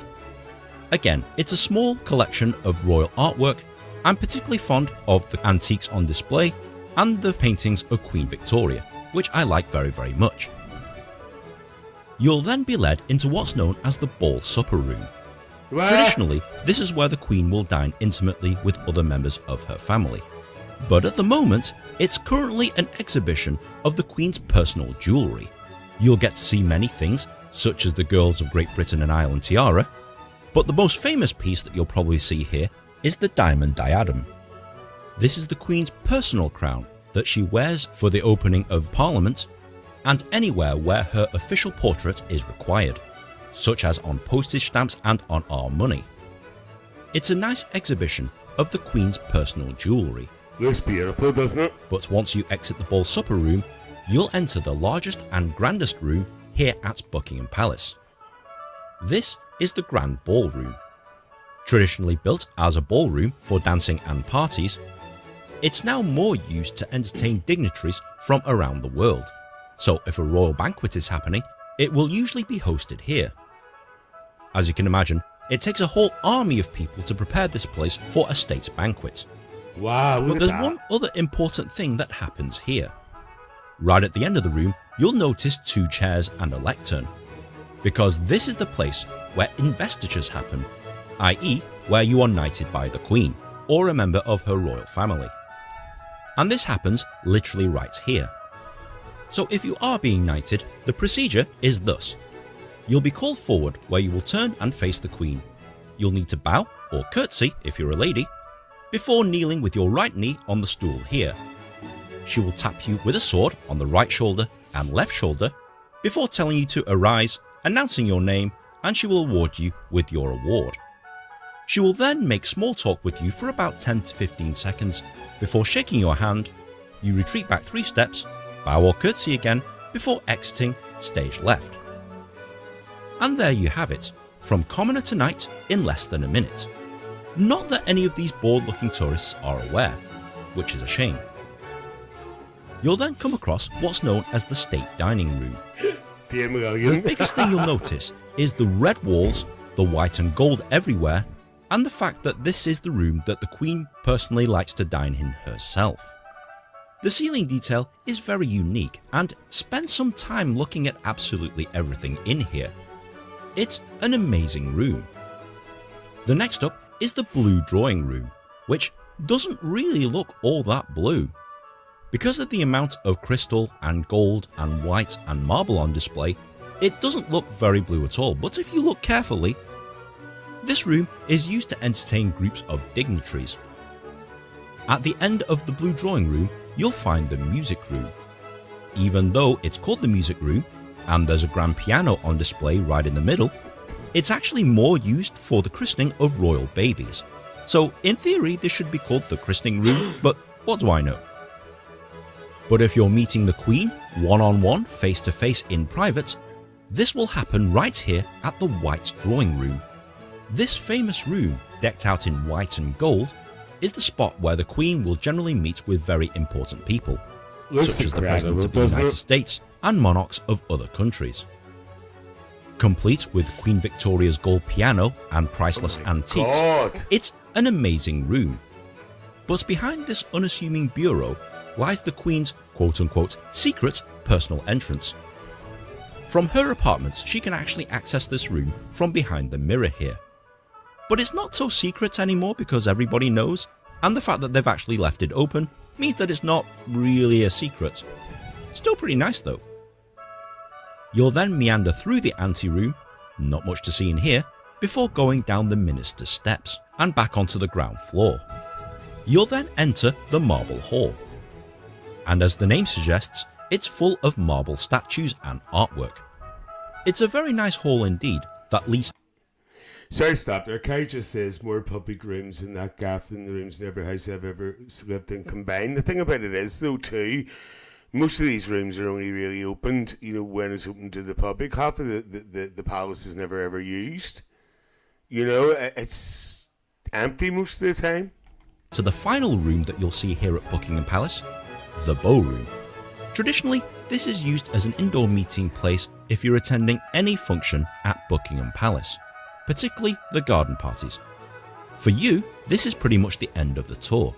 Again, it's a small collection of royal artwork. I'm particularly fond of the antiques on display, and the paintings of Queen Victoria, which I like very, very much. You'll then be led into what's known as the ball supper room. Traditionally, this is where the Queen will dine intimately with other members of her family. But at the moment, it's currently an exhibition of the Queen's personal jewellery. You'll get to see many things, such as the Girls of Great Britain and Ireland tiara, but the most famous piece that you'll probably see here is the diamond diadem. This is the Queen's personal crown that she wears for the opening of Parliament and anywhere where her official portrait is required, such as on postage stamps and on our money. It's a nice exhibition of the Queen's personal jewellery. Looks beautiful, doesn't it? But once you exit the ball supper room, you'll enter the largest and grandest room here at Buckingham Palace. This is the Grand Ballroom. Traditionally built as a ballroom for dancing and parties, it's now more used to entertain dignitaries from around the world. So if a royal banquet is happening, it will usually be hosted here. As you can imagine, it takes a whole army of people to prepare this place for a state banquet. Wow, look But at there's that. one other important thing that happens here. Right at the end of the room, you'll notice 2 chairs and a lectern, because this is the place where investitures happen, i.e. where you are knighted by the Queen, or a member of her royal family. And this happens literally right here. So if you are being knighted, the procedure is thus. You'll be called forward where you will turn and face the Queen. You'll need to bow, or curtsy if you're a lady, before kneeling with your right knee on the stool here. She will tap you with a sword on the right shoulder and left shoulder before telling you to arise, announcing your name, and she will award you with your award. She will then make small talk with you for about 10 to 15 seconds before shaking your hand. You retreat back 3 steps, bow or curtsy again before exiting stage left. And there you have it, from commoner to knight in less than a minute. Not that any of these bored-looking tourists are aware, which is a shame. You'll then come across what's known as the state dining room. Dear The million. biggest thing you'll notice is the red walls, the white and gold everywhere, and the fact that this is the room that the Queen personally likes to dine in herself. The ceiling detail is very unique, and spend some time looking at absolutely everything in here. It's an amazing room. The next up is the blue drawing room, which doesn't really look all that blue. Because of the amount of crystal and gold and white and marble on display, it doesn't look very blue at all, but if you look carefully, this room is used to entertain groups of dignitaries. At the end of the blue drawing room, you'll find the music room. Even though it's called the music room, and there's a grand piano on display right in the middle, it's actually more used for the christening of royal babies. So in theory, this should be called the christening room, but what do I know? But if you're meeting the Queen one-on-one, face-to-face in private, this will happen right here at the white drawing room. This famous room, decked out in white and gold, is the spot where the Queen will generally meet with very important people, Looks such as the incredible, President of the doesn't United it? States and monarchs of other countries. Complete with Queen Victoria's gold piano and priceless antiques, God. it's an amazing room. But behind this unassuming bureau lies the Queen's quote-unquote secret personal entrance. From her apartments, she can actually access this room from behind the mirror here. But it's not so secret anymore because everybody knows, and the fact that they've actually left it open means that it's not really a secret. Still pretty nice though. You'll then meander through the anteroom, not much to see in here, before going down the Minister's steps and back onto the ground floor. You'll then enter the Marble Hall. And as the name suggests, it's full of marble statues and artwork. It's a very nice hall indeed that leads. Sorry, stop there. Kai just says more public rooms in that gaff than the rooms in every house I've ever lived in combined. The thing about it is, though, too, most of these rooms are only really opened, when it's open to the public. Half of the palace is never ever used. It's empty most of the time. to the final room that you'll see here at Buckingham Palace, the ballroom. Traditionally, this is used as an indoor meeting place if you're attending any function at Buckingham Palace, particularly the garden parties. For you, this is pretty much the end of the tour.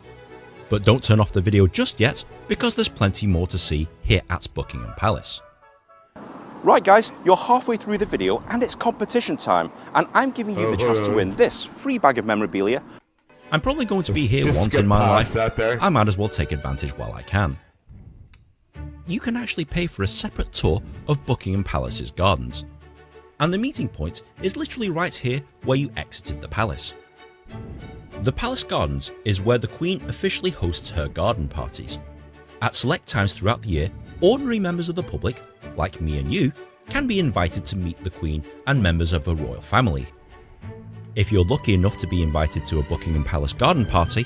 But don't turn off the video just yet, because there's plenty more to see here at Buckingham Palace. Right guys, you're halfway through the video and it's competition time, and I'm giving you the chance to win this free bag of memorabilia. I'm probably going to be here once in my life. I might as well take advantage while I can. You can actually pay for a separate tour of Buckingham Palace's gardens, and the meeting point is literally right here where you exited the palace. The Palace Gardens is where the Queen officially hosts her garden parties. At select times throughout the year, ordinary members of the public, like me and you, can be invited to meet the Queen and members of her royal family. If you're lucky enough to be invited to a Buckingham Palace garden party,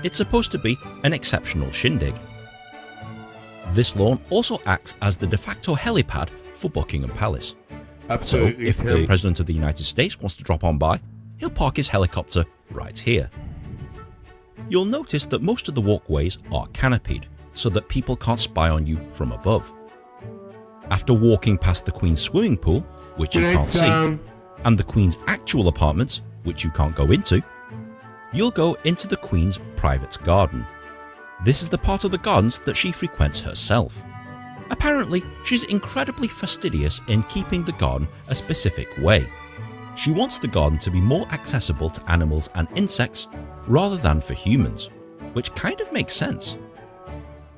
it's supposed to be an exceptional shindig. This lawn also acts as the de facto helipad for Buckingham Palace. Absolutely. So if the President of the United States wants to drop on by, he'll park his helicopter right here. You'll notice that most of the walkways are canopied, so that people can't spy on you from above. After walking past the Queen's swimming pool, which you can't see, and the Queen's actual apartments, which you can't go into, you'll go into the Queen's private garden. This is the part of the gardens that she frequents herself. Apparently, she's incredibly fastidious in keeping the garden a specific way. She wants the garden to be more accessible to animals and insects rather than for humans, which kind of makes sense.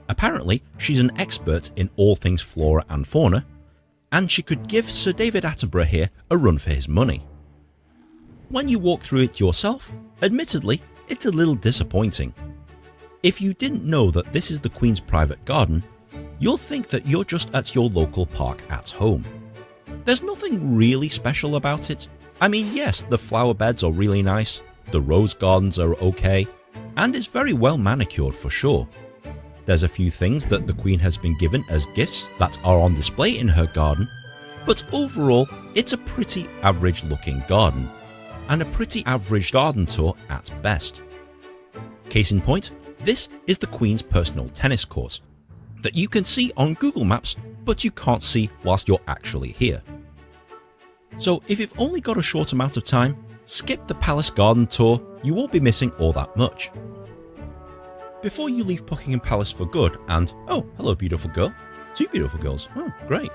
Apparently, she's an expert in all things flora and fauna, and she could give Sir David Attenborough here a run for his money. When you walk through it yourself, admittedly, it's a little disappointing. If you didn't know that this is the Queen's private garden, you'll think that you're just at your local park at home. There's nothing really special about it. I mean, yes, the flower beds are really nice, the rose gardens are okay, and it's very well manicured for sure. There's a few things that the Queen has been given as gifts that are on display in her garden, but overall, it's a pretty average looking garden, and a pretty average garden tour at best. Case in point, this is the Queen's personal tennis court, that you can see on Google Maps, but you can't see whilst you're actually here. So if you've only got a short amount of time, skip the Palace Garden tour, you won't be missing all that much. Before you leave Buckingham Palace for good, and oh, hello beautiful girl, 2 beautiful girls, oh great.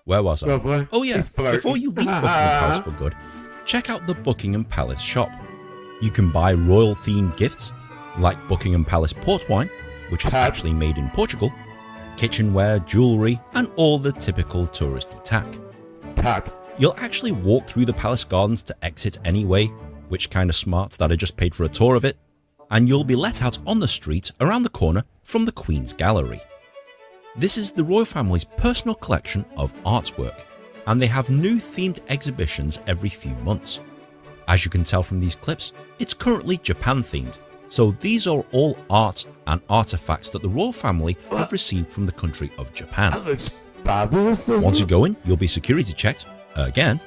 Where was I? Lovely. Oh yeah, before you leave Buckingham Palace for good, check out the Buckingham Palace shop. You can buy royal themed gifts, like Buckingham Palace port wine, which is actually made in Portugal, kitchenware, jewellery, and all the typical touristy tack. You'll actually walk through the palace gardens to exit anyway, which kinda smart that I just paid for a tour of it, and you'll be let out on the street around the corner from the Queen's Gallery. This is the royal family's personal collection of artwork, and they have new themed exhibitions every few months. As you can tell from these clips, it's currently Japan themed, so these are all art and artifacts that the royal family have received from the country of Japan. That looks fabulous. Once you go in, you'll be security checked, again,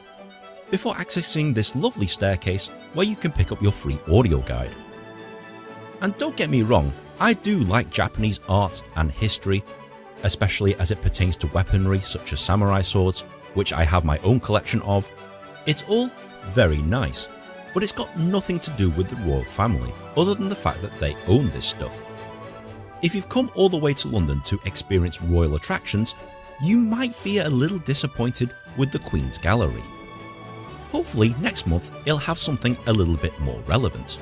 before accessing this lovely staircase where you can pick up your free audio guide. And don't get me wrong, I do like Japanese art and history, especially as it pertains to weaponry such as samurai swords, which I have my own collection of. It's all very nice, but it's got nothing to do with the royal family, other than the fact that they own this stuff. If you've come all the way to London to experience royal attractions, you might be a little disappointed with the Queen's Gallery. Hopefully next month it'll have something a little bit more relevant.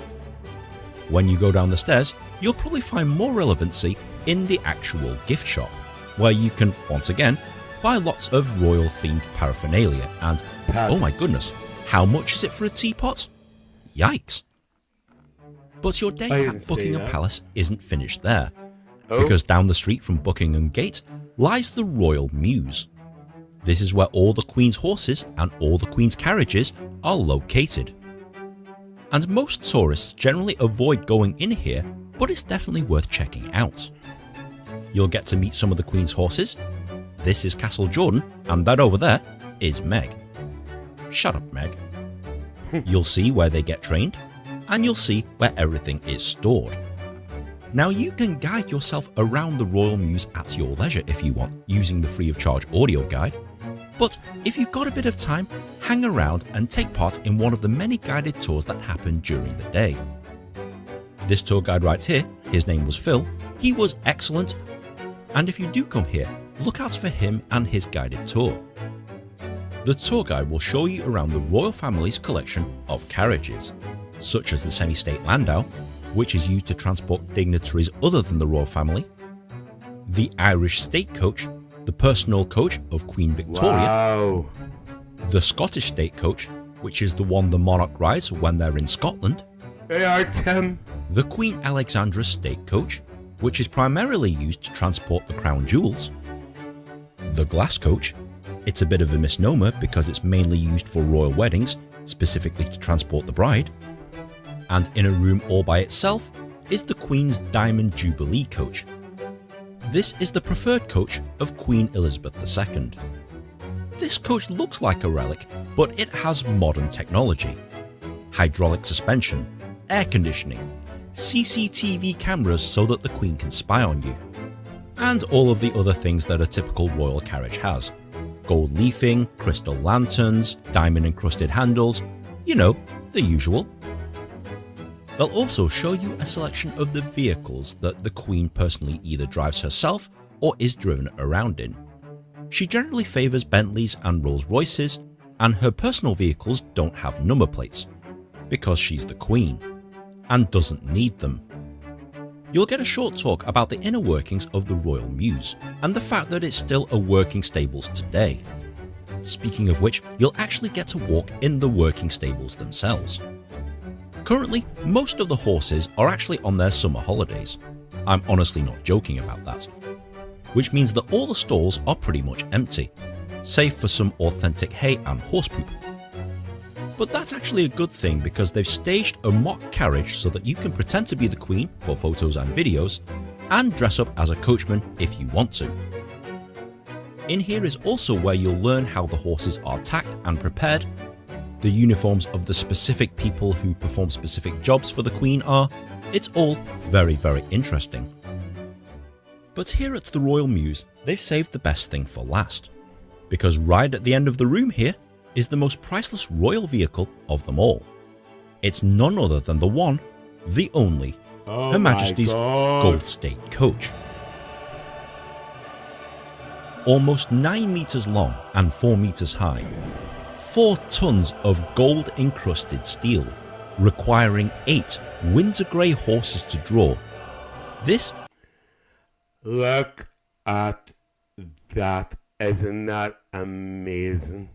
When you go down the stairs, you'll probably find more relevancy in the actual gift shop, where you can, once again, buy lots of royal themed paraphernalia and, oh my goodness, how much is it for a teapot? Yikes. But your day at Buckingham Palace isn't finished there, because down the street from Buckingham Gate lies the Royal Mews. This is where all the Queen's horses and all the Queen's carriages are located. And most tourists generally avoid going in here, but it's definitely worth checking out. You'll get to meet some of the Queen's horses. This is Castle Jordan, and that over there is Meg. Shut up, Meg. You'll see where they get trained, and you'll see where everything is stored. Now you can guide yourself around the Royal Mews at your leisure if you want, using the free of charge audio guide. But if you've got a bit of time, hang around and take part in one of the many guided tours that happen during the day. This tour guide right here his name was Phil, he was excellent, and if you do come here, look out for him and his guided tour. The tour guide will show you around the royal family's collection of carriages, such as the semi-state landau, which is used to transport dignitaries other than the royal family, the Irish state coach, the personal coach of Queen Victoria, Wow. the Scottish state coach, which is the one the monarch rides when they're in Scotland, They are, Tim. the Queen Alexandra state coach, which is primarily used to transport the crown jewels, the glass coach, it's a bit of a misnomer because it's mainly used for royal weddings, specifically to transport the bride, and in a room all by itself is the Queen's Diamond Jubilee coach. This is the preferred coach of Queen Elizabeth II. This coach looks like a relic, but it has modern technology. Hydraulic suspension, air conditioning, CCTV cameras so that the Queen can spy on you, and all of the other things that a typical royal carriage has. Gold leafing, crystal lanterns, diamond encrusted handles, you know, the usual. They'll also show you a selection of the vehicles that the Queen personally either drives herself or is driven around in. She generally favours Bentleys and Rolls Royces, and her personal vehicles don't have number plates, because she's the Queen, and doesn't need them. You'll get a short talk about the inner workings of the Royal Mews, and the fact that it's still a working stables today. Speaking of which, you'll actually get to walk in the working stables themselves. Currently, most of the horses are actually on their summer holidays. I'm honestly not joking about that. Which means that all the stalls are pretty much empty, save for some authentic hay and horse poop. But that's actually a good thing because they've staged a mock carriage so that you can pretend to be the Queen for photos and videos, and dress up as a coachman if you want to. In here is also where you'll learn how the horses are tacked and prepared, the uniforms of the specific people who perform specific jobs for the Queen are. It's all very, very interesting. But here at the Royal Mews, they've saved the best thing for last. Because right at the end of the room here is the most priceless royal vehicle of them all. It's none other than the one, the only, Oh Her my Majesty's God. Gold State Coach. Almost 9 meters long and 4 meters high, 4 tons of gold encrusted steel, requiring 8 Windsor Grey horses to draw. This Look at that. Isn't that amazing?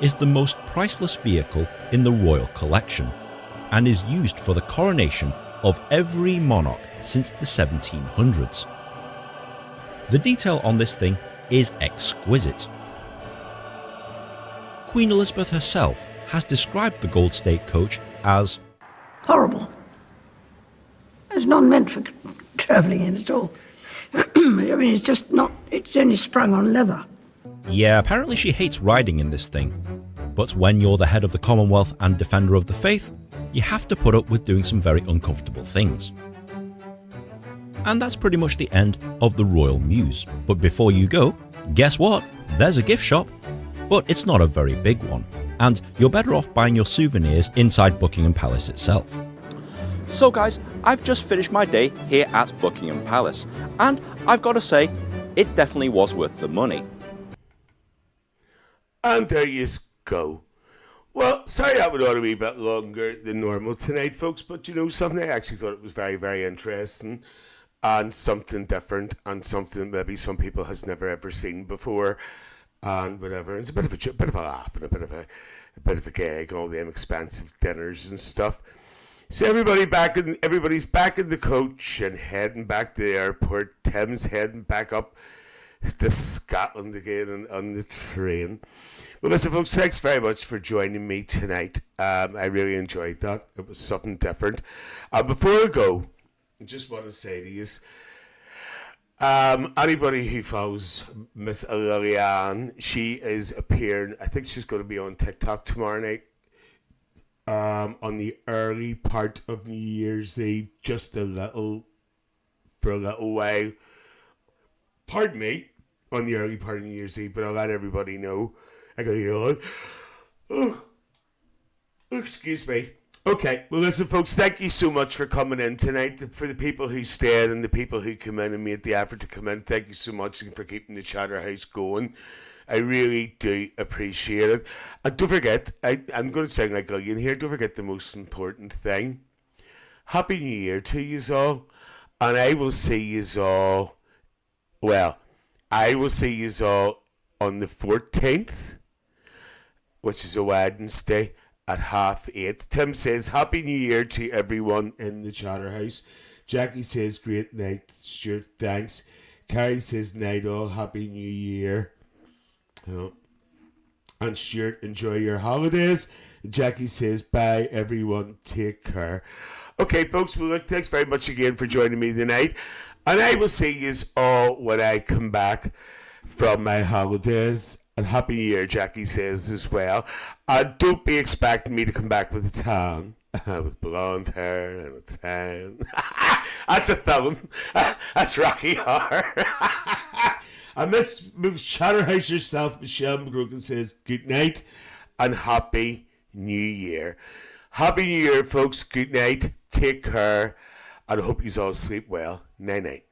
is the most priceless vehicle in the royal collection, and is used for the coronation of every monarch since the 1700s. The detail on this thing is exquisite. Queen Elizabeth herself has described the Gold State Coach as horrible. It's not meant for travelling in at all. I mean, it's just not, it's only sprung on leather. yeah, apparently she hates riding in this thing. But when you're the head of the Commonwealth and defender of the faith, you have to put up with doing some very uncomfortable things. And that's pretty much the end of the Royal Mews. But before you go, guess what? There's a gift shop. But it's not a very big one, and you're better off buying your souvenirs inside Buckingham Palace itself. So guys, I've just finished my day here at Buckingham Palace, and I've got to say, it definitely was worth the money. And there you go. Well, sorry that went on a wee bit longer than normal tonight, folks, but you know something? I actually thought it was very, very interesting and something different and something maybe some people has never ever seen before and whatever. It's a bit of a laugh and a bit of a gag and all them expensive dinners and stuff. So everybody's back in the coach and heading back to the airport. Tim's heading back up to Scotland again on the train. Well, listen, folks, thanks very much for joining me tonight. I really enjoyed that. It was something different. Before I go, I just want to say to you, anybody who follows Miss Lillian, she is appearing, I think she's going to be on TikTok tomorrow night, on the early part of New Year's Eve, for a little while. Pardon me, on the early part of New Year's Eve, but I'll let everybody know. I got to yawn. Oh, excuse me. Okay, well listen folks, thank you so much for coming in tonight. For the people who stayed and the people who come in and made the effort to come in, thank you so much for keeping the Chatter House going. I really do appreciate it. And don't forget, I'm going to sound like Gillian here, don't forget the most important thing. Happy New Year to yous all. And I will see yous all, I will see yous all on the 14th, which is a Wednesday, at 8:30. Tim says, Happy New Year to everyone in the Chatter House. Jackie says, great night. Stuart, thanks. Carrie says, night all. Happy New Year. Oh. And Stuart, enjoy your holidays. Jackie says, bye everyone. Take care. Okay, folks, well, look, thanks very much again for joining me tonight. And I will see you all when I come back from my holidays. And Happy New Year, Jackie says as well. And don't be expecting me to come back with a tan. With blonde hair and a tan. That's a film. That's Rocky Horror. And Miss Chatterhouse herself, Michelle McGrogan, says good night and Happy New Year. Happy New Year, folks. Good night. Take care. And I hope you all sleep well. Night night.